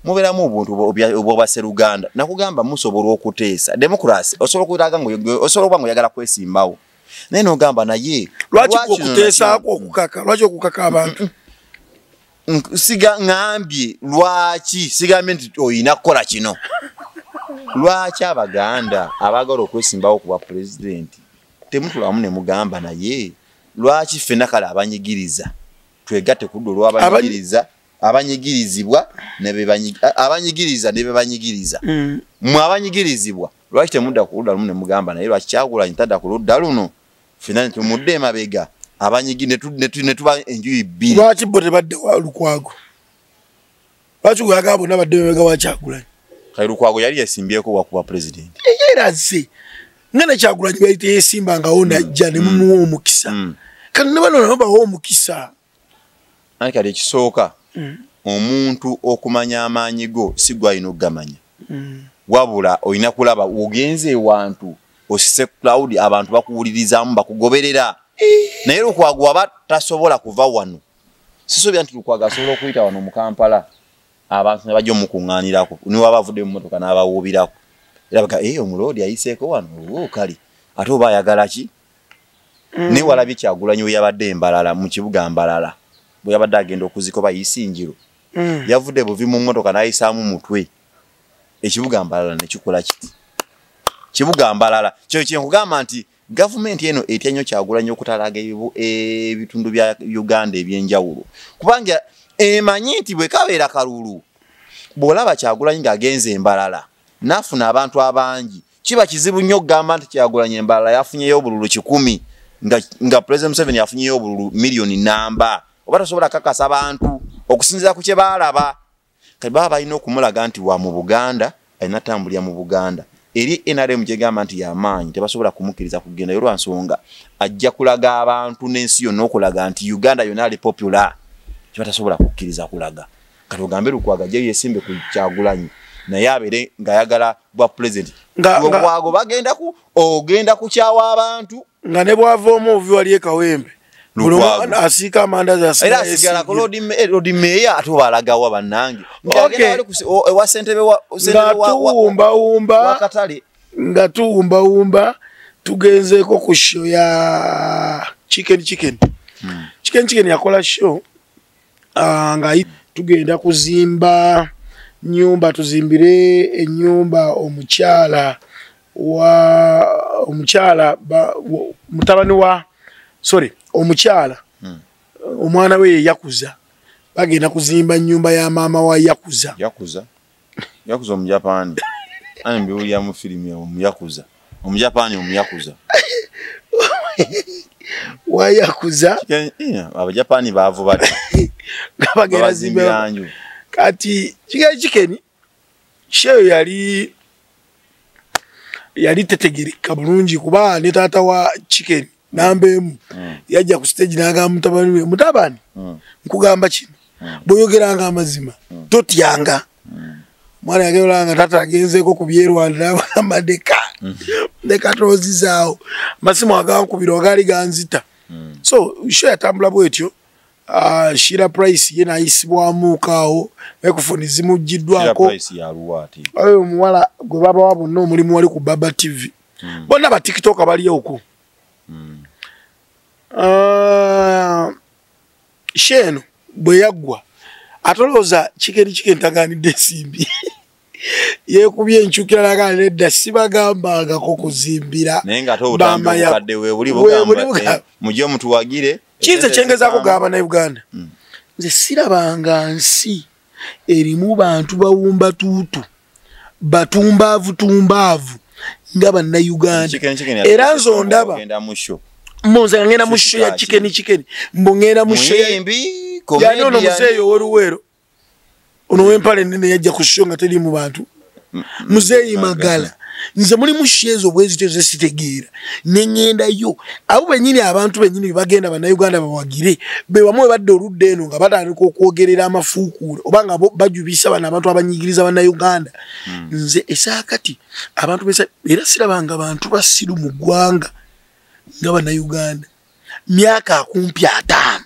mubeeramu obuntu obw'Abaseruganda nakugamba musobola okuteesa democracy osobola okuyitaga osobola okuba ng'oyagala kwesimbawo naye n'ogamba naye lwaki okuteesaako okukaka lwaki okukaka abantu siga ngambye lwaki sigambye nti oyina kukola kino lwaki Abaganda abagala okwesimbawo kuba president temutulamu ne mugamba naye lwaki ffenna kale abanyigiriza twegatte kuddo olw'abanyigiriza abanyigirizibwa abanyigiriza ne bebanyigiriza mu abanyigirizibwa lwaki temudda ku ludda lumu ne mugamba naye lwaki Kyagulanyi tadda ku ludda luno ffenna tumudde emabega ne tuba enjuyi bbiri lwaki bo tebadde wa Lukwago lwaki gwagaa bonna badde emabega wa Kyagulanyi kale Lukwago yali yesimbyeko wakuba president yeeraze nga ne Kyagulanyi bali teyesimbangao najja ne mumuwa omukisa kati ne bano nabo bawa omukisa ani kati ekisooka omuntu okumanya amaanyi go si gwalina okugamanya wabula olina kulaba ogenze ewantu osise cloud abantu bakuwulirizamu bakugoberera naye Lukwago waba tasobola kuva wano sisobya nti Lukwago asobola okuyita wano mu Kampala abantu ne bajja omukuŋŋaanirako niwe aba avudde mu mmotoka n'abawuubirako era baga omulodi ayiseeko wano kali ate oba ayagala ki ne walabye Kyagulanyi we yabadde Mbalala mu kibuga Mbalala bwe yabadde agenda okuzikoba Isinjiro yavudde buvi mu mmotoka n'ayisaamu mutwe ekibuga Mbalala ne kikola kiti kibuga Mbalala kyo nkugamba nti gavumenti eno etya nnyo Kyagulanyi okutalaga ebitundu bya Uganda ebyenjawulo kubanga emanyi nti bwe kabeera kalulu bw'olaba Kyagulanyi ng'agenze Mbalala nafuna abantu abangi kiba kizibu nnyo okugamba nti Kyagulanyi Mbalala yafunyeyo obululu 100 nga President Museveni yafunyeyo obululu miliyoni namba oba tasobola kakasa abantu okusinziira ku kye baalaba kati baba balina okumulaga nti wa mu Buganda alina tambulira mu Buganda eri NRM gyegamba nti y'amaanyi tebasobola kumukkiriza kugenda yo lwansonga ajja kulaga abantu n'ensi yonna okulaga nti Uganda yonna ali popular kiba tasobola kukkiriza kulaga kati ogambe Lukwago ajje yesimbe ku Kyagulanyi naye abeere ng'ayagala bwa president Lukwago bagenda ogenda kukyawa abantu nga ne bwava omuvi wali ekawembe asiika amandazi era asigala ku Lord Mayor ate obalagawa bannange ewa ssentebe wakatale nga tuwumbawumba tugenzeeko ku show ya chicken yakola show nga tugenda kuzimba nyumba tuzimbire ennyumba omukyala mutabani wa omukyala omwana we ye Yakuza bagenda kuzimba nyumba ya maama wa Yakuza omujapani ani mbiwulira mu firimu omuyakuza omujapani omuyakuza wa Yakuza abajapani baavu bati bagenda zimba kati chicken sheyo yali tetegereka bulungi kuba ne taata wa chicken nambemu yajja ku stage n'agamba mutabani we mutabani nkugamba kino bw'oyogeranga amazima totyanga mwana yageranga taata agenzeeko ku byerwanda n'agamba ndeka toozizaawo amasimu agankubira agaali ganzita so show yatambula bwetyo Shira Price ye nayisibwamu kaawo microphone zimujjiddwako ayo omuwala gwe baba wabo no mulimu wali ku Baba TV bonna ba TikTok bali okwo sheno bwe yaggwa atolooza chicken taganidde simbi yekubye enchukira laga nedda sibagambangako kuzimbira naye nga ate obutambi obukadde weebuli bugamba mujye mutuwagire kinze kyengezaako gamba na Uganda nze sirabanga nsi erimu bantu bawumba tuutu batumbaavu nga bannayuganda era nze ondaba mboze ngenda mu show ya chicken mbongera mu show yani ono muzeeyi ow'Oluweero ono w'empale nnene yajja ku show nga teri mu bantu muzeeyi Magala nze muli mu show ezo bwezityo ze sitegeera nengendayo abo bennyini abantu bennyini bagenda bannayuganda bawagire be bamwe badde oludda eno nga batandika okwogerera amafuukuula oba nga bajubisa bano abantu abanyigiriza bannayuganda nze esaakati abantu besa era sirabanga abantu basiru mu ggwanga nga bannayuganda myaka akumpi 5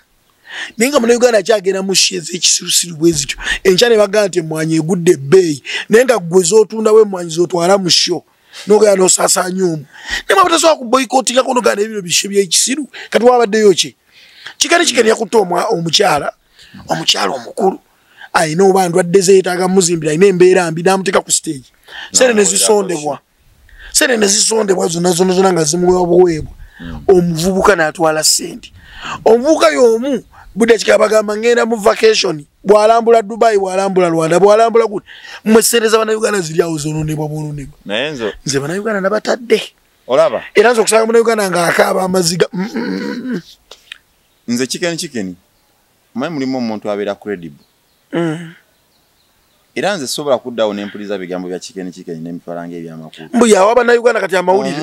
ninga munnayuganda akyagenda mu sheze ekisirusiru bwezityo enkya ne bagamba nti emmwanyi egudde ebbeeyi naye nga ggwe z'otunda w'emmwanyi z'otwala mu sho n'ogenda n'osaasaanya omu naye mwaba tasobola kuboyikootingako n'oganda ebiro bishe by'ekisiru kati wabaddeyo ki chicken yakutte omukyala omukulu ayina oba ndwadde zeetaaga muzimbira ayina embeera mbi n'amuteeka ku stage sente ne zisondebwa zonna nga zimuweebwa buweebwa omuvubuka n'atwala ssente omuvubuka y'omu budde kika bagamba ngenda mu vacation bwalambula Dubai bwalambula Rwanda bwalambula gute mwesereza bannayuganda ziri awo zononebwa naye nze bannayuganda nabatadde olaba era nze okusanga munnayuganda ng'akaaba amaziga nze chicken omanyi mulimu omuntu abeera credible era nze sobola kuddawo n'empuliriza bigambo bya chicken n'emitwalanga ebyamakulu mbu yawa bannayuganda kati amawulire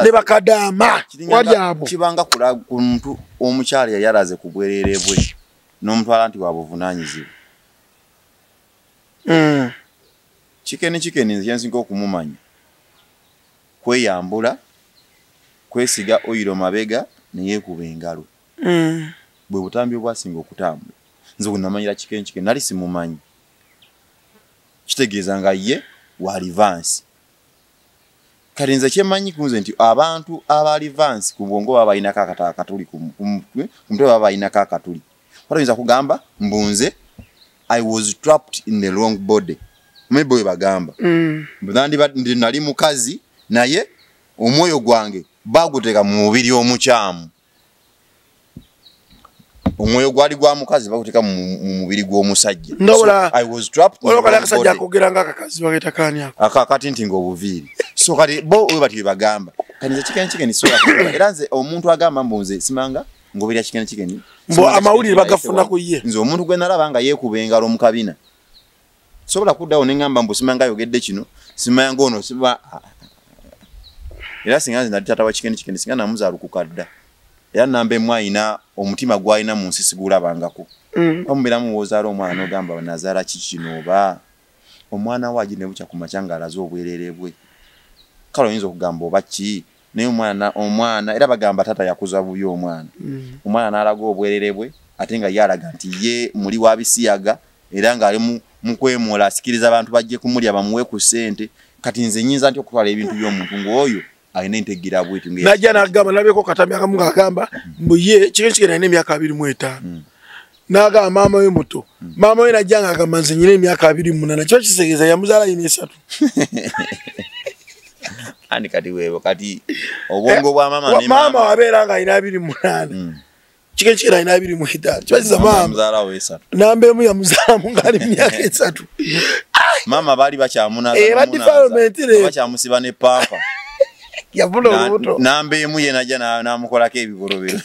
ne bakadaama wali abo kibanga ku muntu omukyala yayalaze ku bwereere bwe n'omutwala nti wabuvunaanyizibwa chicken nze yensinga okumumanya kweyambula kwesiga oyiro mabega neyeekuba engalo bwe butambi obwasinga okutambula nze bwenamanyira chicken nali simumanyi kitegeeza nga ye wa advance kati nze kyemanyi kunze nti abantu aba advance ku bwongo baba balinako akatuli ku mutwe baba balinako akatuli oyinza kugamba mbunze I was trapped in the wrong body maybe we bagamba ndi nali mukazi naye omwoyo gwange baguteeka mu mubiri omukyamu omwoyo gwali gwa mukazi baguteeka mu mubiri gw'omusajja so I was trapped in the body akogera ng'akakazi bageta kani ako kati nti ng'obuviiri so kati bo we bati bagamba kati nze chicken soya era nze omuntu agamba mbunze simanga ngobera chicken mbo amawulire bagafuna ku ye nze omuntu gwe nalaba nga yeekuba engalo mu kabina sobola kuddawo ne ngamba mbu simanga yogedde kino simanga ono siba era singa nze nali taata wa chicken singa namuzaalukuka dda era nambe mwayina omutima gwayina mu nsi sigulabangako omubiramu wozaala omwana n'ogamba nazaala kikino oba omwana waagi ne bukya ku makya ng'alaze obwereere bwe kale oyinza okugamba oba ki naye omwana era bagamba taata yakuza bubi omwana omwana n'alaga obwereere bwe ate nga ye alaga nti ye muli wa bisiyaga era ng'ali mu kwemola asikiriza abantu bajje kumulya bamuwe ku ssente kati nze nyinza nti okutwala ebintu by'omuntu ng'oyo ayina entegira bwetu najja n'agamba nalabeko katambi akamu ng'agamba mbu ye chicken alina emyaka 25 n'agamba maama we muto maama we najja ng'agamba nze nyina emyaka 28 kiba kisegeeza yamuzaala ayina 3 ani kati weebo kati obwongo bwa mama wabeera ng'ayina 28 chicken ayina 25 kibakiza maama nambeemu yamuzaalamu ng'ali mu myaka 3 mama baali bakyamusiba ne pampa yavuna olubuto nambeemu ye najja n'amukolako ebikolobero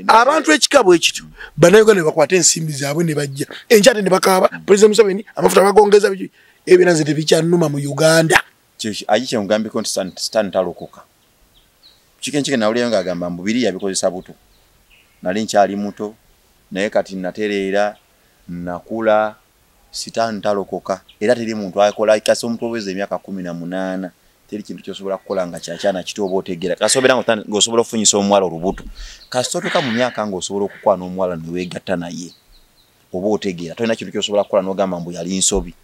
abantu ekikabo ekityo bannayuganda ne bakwata ensimbi zaabwe ne bajja enkyate ne bakaaba President Museveni amafuta bagongeza biki ebyo nze tebikyannuma mu Uganda ayi kyemugambeko nti Stan talokoka chicken nawuliyo ng'agamba mbu biri yabikozesa buto nali nkyali muto naye kati natereera nakula Stan talokoka era teri muntu akola ikase omuntu oweza emyaka 18 teri kintu kyosobola kukola nga kyakyana kiti oba otegeera kasobera ng'osobola okufunyisa omuwala olubuto kasitotuka mu myaka ng'osobola okukwana omuwala ne weegatta naye oba otegeera tolina kintu kyosobola kukola n'ogamba mbu yali nsobi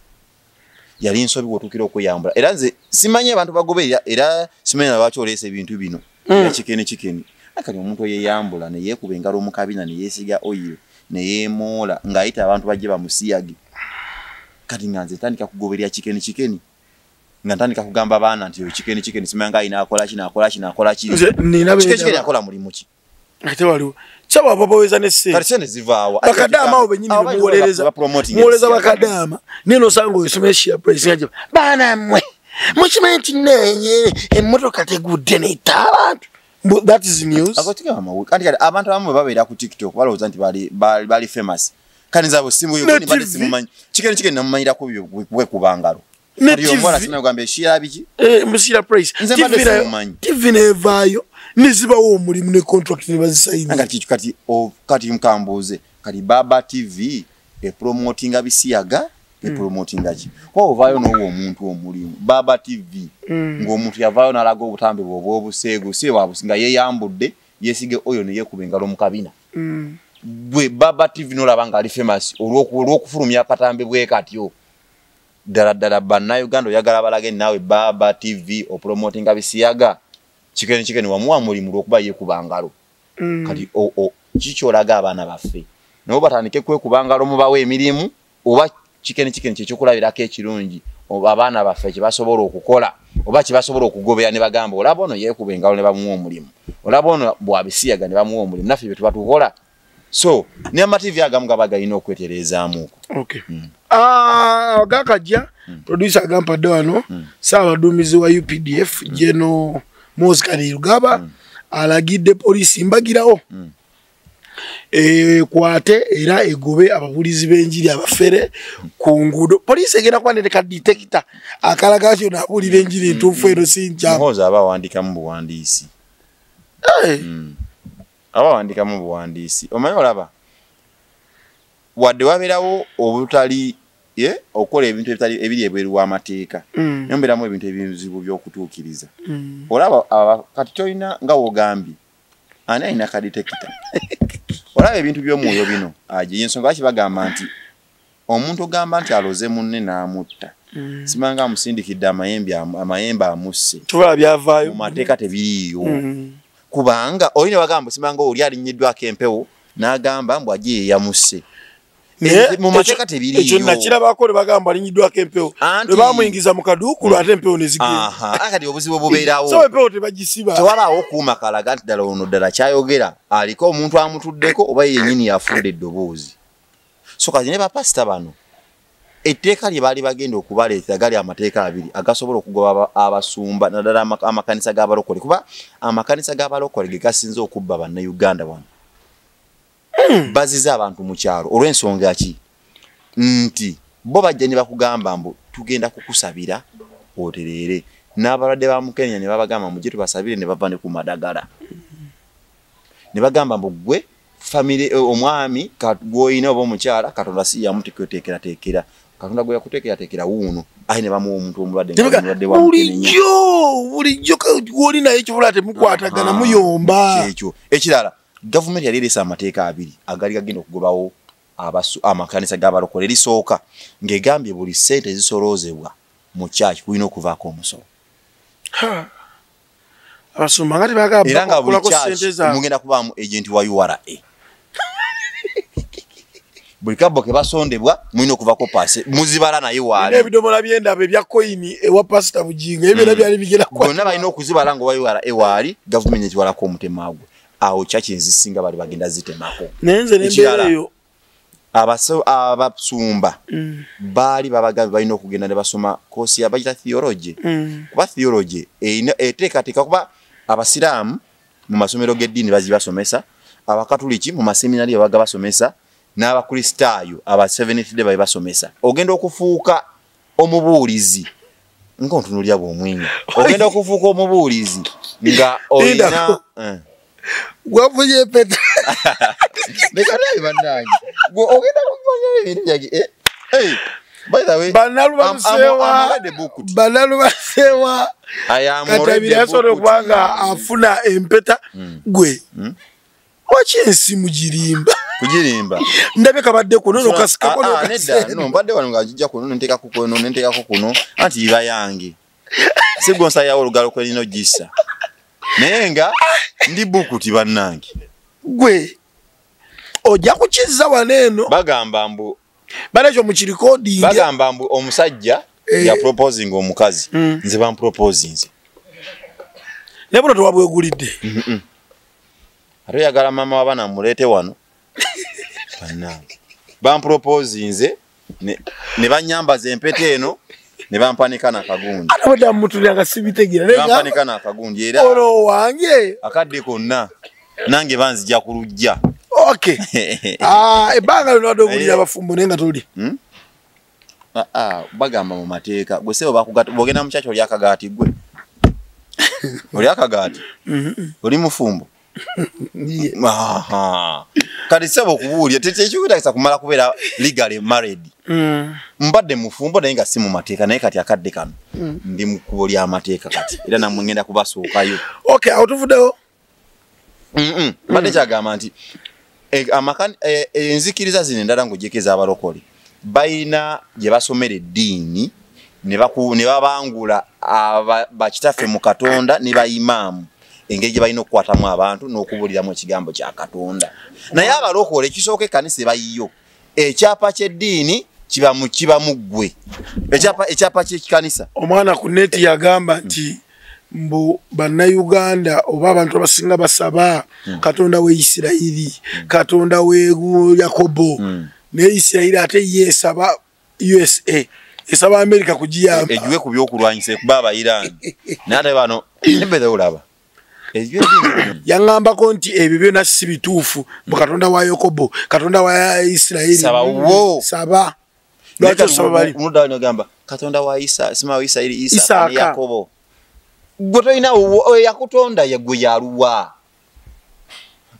bw'otuukira okweyambula era nze simanyi abantu bagoberera era simanyi lwaki oleesa ebintu bino chicken akali omuntu yeyambula ne yekuba engalo mu kabina ne yesiga oil ne yemola ngayita abantu bajje bamusiyage kati nganze tandika kugoberya chikeni nga ntandika kugamba baana nti chikeni simanga inakola ki chikeni akola mulimu ki ate waliwo chaba baba weza ne se kati sene zivaawa bakadama obe nyini muwoleza bakadama nino sango yesomeshia president bana mwe muchimenti nenye emotoka tegudde ne abantu. That is news. Akotika mama kandi abantu bamwe babeera ku TikTok balowooza nti bali famous. Kani zabo simu yo ni bali simu manyi. Chikeni namumanyira ku bwe kubangalo. Ndiyo mwana sima kwambe shira biki? Musira price. TV nevayo niziba wo mulimu ne contract ne bazisayina. Ngati kati mkambuze kali Baba TV promoting abisiyaga promoting achi. Kwa ovayo no wo omuntu omulimu Baba TV ngo omuntu yavayo nalaga obutambe bwo obusego sie wabusinga yeyambudde yesige oyo ne yekubengalo mu kabina. Bwe Baba TV no labanga ali famous olwokufulumya akatambe bwe katyo. Dala bana Uganda yagala balage nawe Baba TV o promoting abisiyaga chikeni wamuwa mulimu lwokuba yekubangalo. Kati chicho laga abana baffe. No batandike kwekubangalo mubawe emirimu oba chikeni kyechokulabirako ekirungi oba abaana baffe kibasobola okukola oba kibasobola okugobera ne bagamba olaba ono yekuba engalo ne bamuwa omulimu olaba ono bwabisiyaga ne bamuwa omulimu naffe bye tubatukola so ne amativi agamu gabagalina okweterezaamuuko. Okay. Gakajja producer agampadde wano Ssaabaduumizi wa UPDF General Moscari Rugaba alagidde poliisi mbagirawo kwate era egobe ababulizi b'enjiri abafere ku nguudo. Poliisi egenda kwandika detector akalaga kyo nabulira enjiri entuufu ero sinja muhoza abawandika mu buwandiisi abawandika mu buwandiisi omanyi olaba wadde wabeerawo obutali okola ebintu ebiri ebweru w'amateeka nyombeeramu ebintu ebizibu by'okutuukiriza olaba kati tolina nga wogambye ani alina kadetekita olaba ebintu by'omwoyo bino yensonga lwaki bagamba nti omuntu ogamba nti aloze munne n'amutta simanga amusindikidde amayembe amusse mu mateeka tebiriiyo kubanga olina bagamba simanga oli alinnyiddwako empewo n'agamba mbu ajje yeyamusse mu mateeka tebiriiyo ekyo nakirabako ne bagamba alinnyiddwako empewo ne bamuyingiza mu kaduukulu ate empewo ne zigenda kati obuzibu bubeerawo so empewo tebagisiba tewabaawo okuuma kalaga nti ddala ono ddala kyayogera aliko omuntu amutuddeko oba yennyini yafudde eddoboozi so kati ne bapasita bano etteeka lye baali bagenda okubaleeta gali amateeka abiri agasobola okugoba abasumba naddala amakanisa g'abalokole kuba amakanisa g'abalokole ge gasinze okubba bannayuganda wano bazize abantu mu kyalo olw'ensonga ki nti bo bajja ne bakugamba mbu tugenda kukusabira otereere n'abalwadde ba Mukenya ne babagamba mujje tubasabire ne bava ne ku madagala ne bagamba mbu gwe family omwami katgoyina oba omukyala Katonda si yamuteekerateekera Katonda gwe yakuteekerateekera wuuno ayi ne bamuwa omuntu omulwadde wa Mukenya bulijjo gwoli naye ekibula temukwatagana muyomba ekyo ekirala government yali eresa amateeka abiri agali gagenda okugobawo amakanisa g'abalokole erisooka ng'egambye buli ssente ezisoloozebwa mu church kulina okuvaako omusolo abasumba nga tebagamba era nga buli church mugenda kubaamu agenti wa URA buli kabbo ke basondebwa mulina okuvaako paase muzibala naye waali ebidomola by'endaba ebya koyini ewa pasita Bujinga ebyona byali bigera bonna balina okuzibala nga wa URA waali gavumenti ekiwalako omutemagwe awo church ezisinga bali bagenda zitemako nenze nembeereyo abasumba baali babagambe balina okugenda ne basoma kosi yabagita theology kuba theology eteekateeka kuba abasiraamu mu masomero g'eddiini bazibasomesa abakatuliki mu maseminari babaga basomesa n'abakristaayo aba Seventh Day basomesa ogenda okufuuka omubuulizi nga ontunulya bw'omwenya ogenda okufuuka omubuulizi nga olina gwafunye peta nekanayi bannange ogenda kumanya ebintu byagi by the way banalubasewa katabira yasobola okubanga afuna empeta gwe waki ensimu kugirimba ndabe kabadde kuno nokasikako no mbadde wano ng'agijja kuno nenteekako kuno anti iba yange sigonsa yawo olugalo kwelino gisa naye nga ndi bukuti bannange gwe ojja kukiza waneeno bagamba mbu balekyo mu kirikoodingi bagamba mbu omusajja ya proposing omukazi nze bamproposinze naye buno tewabwegulidde ate oyagala mama wabana muleete wano bannange bamproposinze ne banyambaza empete eno ne bampanika n'akagundi ate bwedda mutulira sibitegeera bampanika n'akagundi era ono wange akadde konna nange banzija ku lujja okay ebbanga lino wadde ogulira abafumbo naye nga toli bagamba mu mateeka gwe sebo bogenda mukyaki oli akagaati gwe oli akagaati oli mufumbo kati sebo okubuulya tekyekikutagisa kumala kubeera legally married mbadde mufumbo naye nga si mu mateeka naye kati akadde kano ndi mu kkubo ly'amateeka kati era namwe ngenda kubasookayo okay awo tuvuddewo mbadde kyagamba nti enzikiriza zino endala ng'ojekeza abalokole balina gye basomera eddiini ne babangula bakitaffe mu Katonda ne bayimaamu engeri gye balina okukwatamu abantu n'okubuuliramu ekigambo kya Katonda naye abalokole ekisooka ekkanisa bayiyo ekyapa ky'eddiini kiba mu ggwe ekyapa ky'ekkanisa omwana ku neti yagamba nti mbu bannayuganda oba abantu abasinga basaba Katonda we Isirayiri Katonda we Yakobo ne Isirayiri ate yesaba USA esaba America kugiyamba ejuwe ku byokulwanyisa kuba Abayirani nate bano nebeze olaba yangambako nti ebyo byonna si bituufu mu Katonda wa Yakobo Katonda wa Isirayiri saba lwaki osaba bali mudani ogamba Katonda wa sima wa Isirayiri Isa ne Yakobo gotolina yakutonda yagwe yaluwa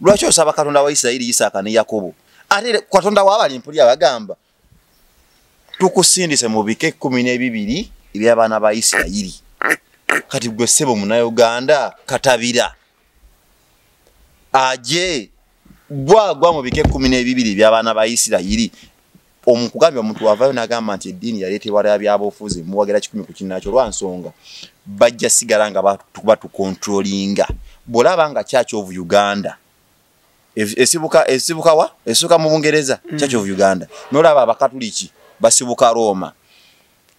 lwaki osaba Katonda wa Isirayiri Isaka ne Yakobo ate Katonda w'abali mpuli abagamba tukusindise mu bike 12 eby'abaana ba Isirayiri kati gwe sebo Munnayuganda katabira aje gwa mu bike 12 eby'abaana ba Isirayiri omukugambya omuntu wavayo n'agamba nti eddiini yaleetebwa byabufuzi muwagira 10 ku kinnaakyo lwansonga bajja sigala nga batukontrolinga bw'olaba nga Church of Uganda esibuka wa esuka mu Bungereza Church of Uganda n'olaba abakatuliki basibuka Roma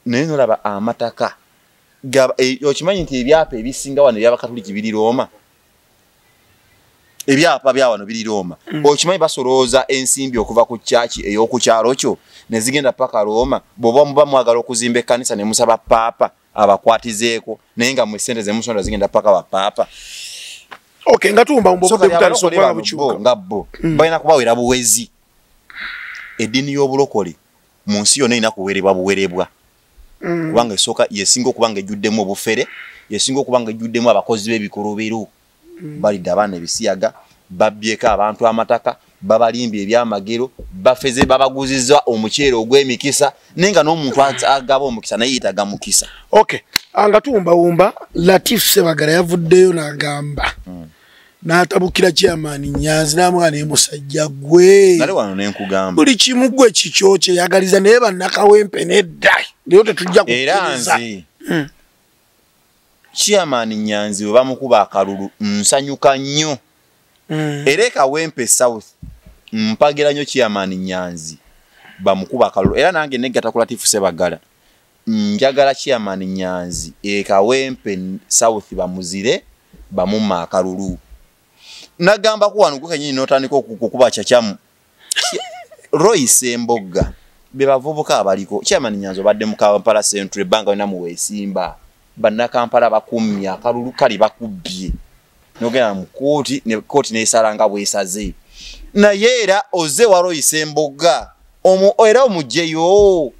naye n'olaba amataka okimanyi nti ebyapa ebisinga wano eby'abakatuliki biri Roma ebyapa bya wano biri Roma okimanyi basolooza ensimbi okuva ku church ey'oku kyalo kyo ne zigenda paka Roma bw'oba muba mwagala okuzimba ekkanisa ne musaba paapa abakwatizeeko naye nga mu ssente ze musonda zigenda paka ba paapa okay nga tumba mbobudde butandisa okwala bukyuka nga bo balina kubawera buwezi eddiini y'obulokole mu nsi yonna erina kuwerebwa buwerebwa kubanga esooka yesinga okuba nga ejjuddemu obufere yesinga okuba nga ejjuddemu abakozi b'ebikolobero balidde abaana ebisiyaga babbyeko abantu amataka babalimbye ebyamagero bafeze babaguzizza omuceere ogw'emikisa naye nga n'omuntu agaba omukisa naye yeetaga mukisa okay nga tuwumbawumba Latif Sebagala yavuddeyo n'agamba n'atabukira Chairman Nyanzi n'amwana emusajja gwe nale wano nenkugamba buli kimu gwe kikyo kyeyagaliza naye bannakawempe nedda leero tetujja kukkiriza Chairman Nyanzi we bamukuba akalulu nsanyuka nnyo era Kawempe South mpagira nnyo Chairman Nyanzi bamukuba akalulu era nange negatta ku Latif Sebagala njagala Chairman Nyanzi Kawempe South bamuzire bamumma akalulu nagamba ku wano gukenyini notandika okukuba kyakyamu Roy Sembogga be bavubuka abaliko Chairman Nyanzi badde mu Kampala Central Bank na mu Wesimba banna Kampala bakumya akalulu kali bakubbye nogenda mu kooti ne kooti nesalanga bwesaze naye era oze wa Roy Sembogga era omugyeyo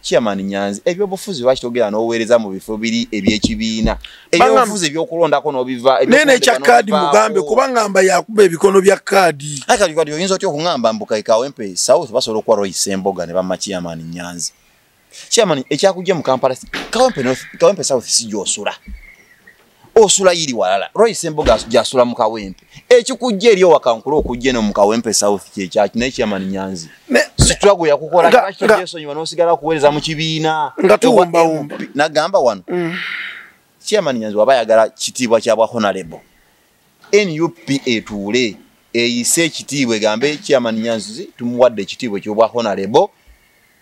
Chairman Nyanzi ebyobufuzi bakitogera n'oweereza mu bifo biri ebyekibiina ebyobufuzi ebyokulondako n'obiva nene kya kaadi mugambe kuba ngamba yakuba ebikono bya kaadi akali kadi oyinza otyo okungamba mbuka Kawempe South basobola okuwa Roy Sembogga ne bamma Chairman Nyanzi Chairman ekyakujja mu Kampala Kawempe South si gyosula osula yiri walala Roy Sembogga gyasula mu Kawempe ekikujja eri owakankula okujja no mu Kawempe South kyeki naye Chairman Nyanzi situlago yakukola kakyo Yesu nosigala kuweereza mu kibiina nga tuwumbawumba nagamba wano Chairman Nyanzi waba yagala kitiibwa kya bwa honorable NUP etuule eyise ekitiibwa egambe Chairman Nyanzi tumuwadde ekitiibwa ky'obwa honorable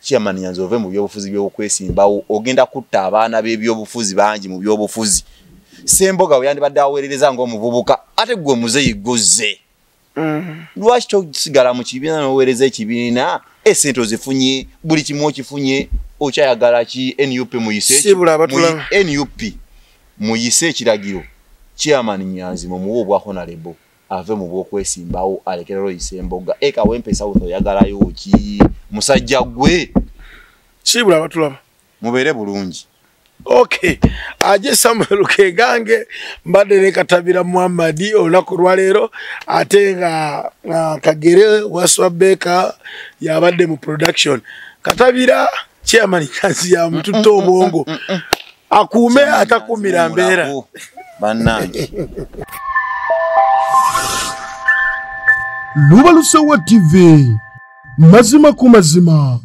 Chairman Nyanzi ove mu byobufuzi by'okwesimbawo ogenda kutta abaana b'ebyobufuzi bangi mu byobufuzi Semboga yandibadde aweerereza ng'omuvubuka ate gwe muzeyi gozze lwaki tosigala mu kibiina n'oweereza ekibiina essente ozifunye buli kimu okifunye okyayagala ki NUP muyise NUP muyise ekiragiro Chairman Nyanzi mu muwo bwa honorable ave mu bw'okwesimbawo alekerero Semboga eka wempe South oyagalayo ki musajja gwe sibula batulaba mubeere bulungi. Okay, aje Samuel Kegange mbadde ne Katabira Muhammadi olunaku lwaleero ate nga Kagere Waswabeka yabadde mu production. Katabira Chairman Nyanzi ya mtuto obwongo akuume atakumira mbeera bannange. Lubalusewa TV mazima ku mazima.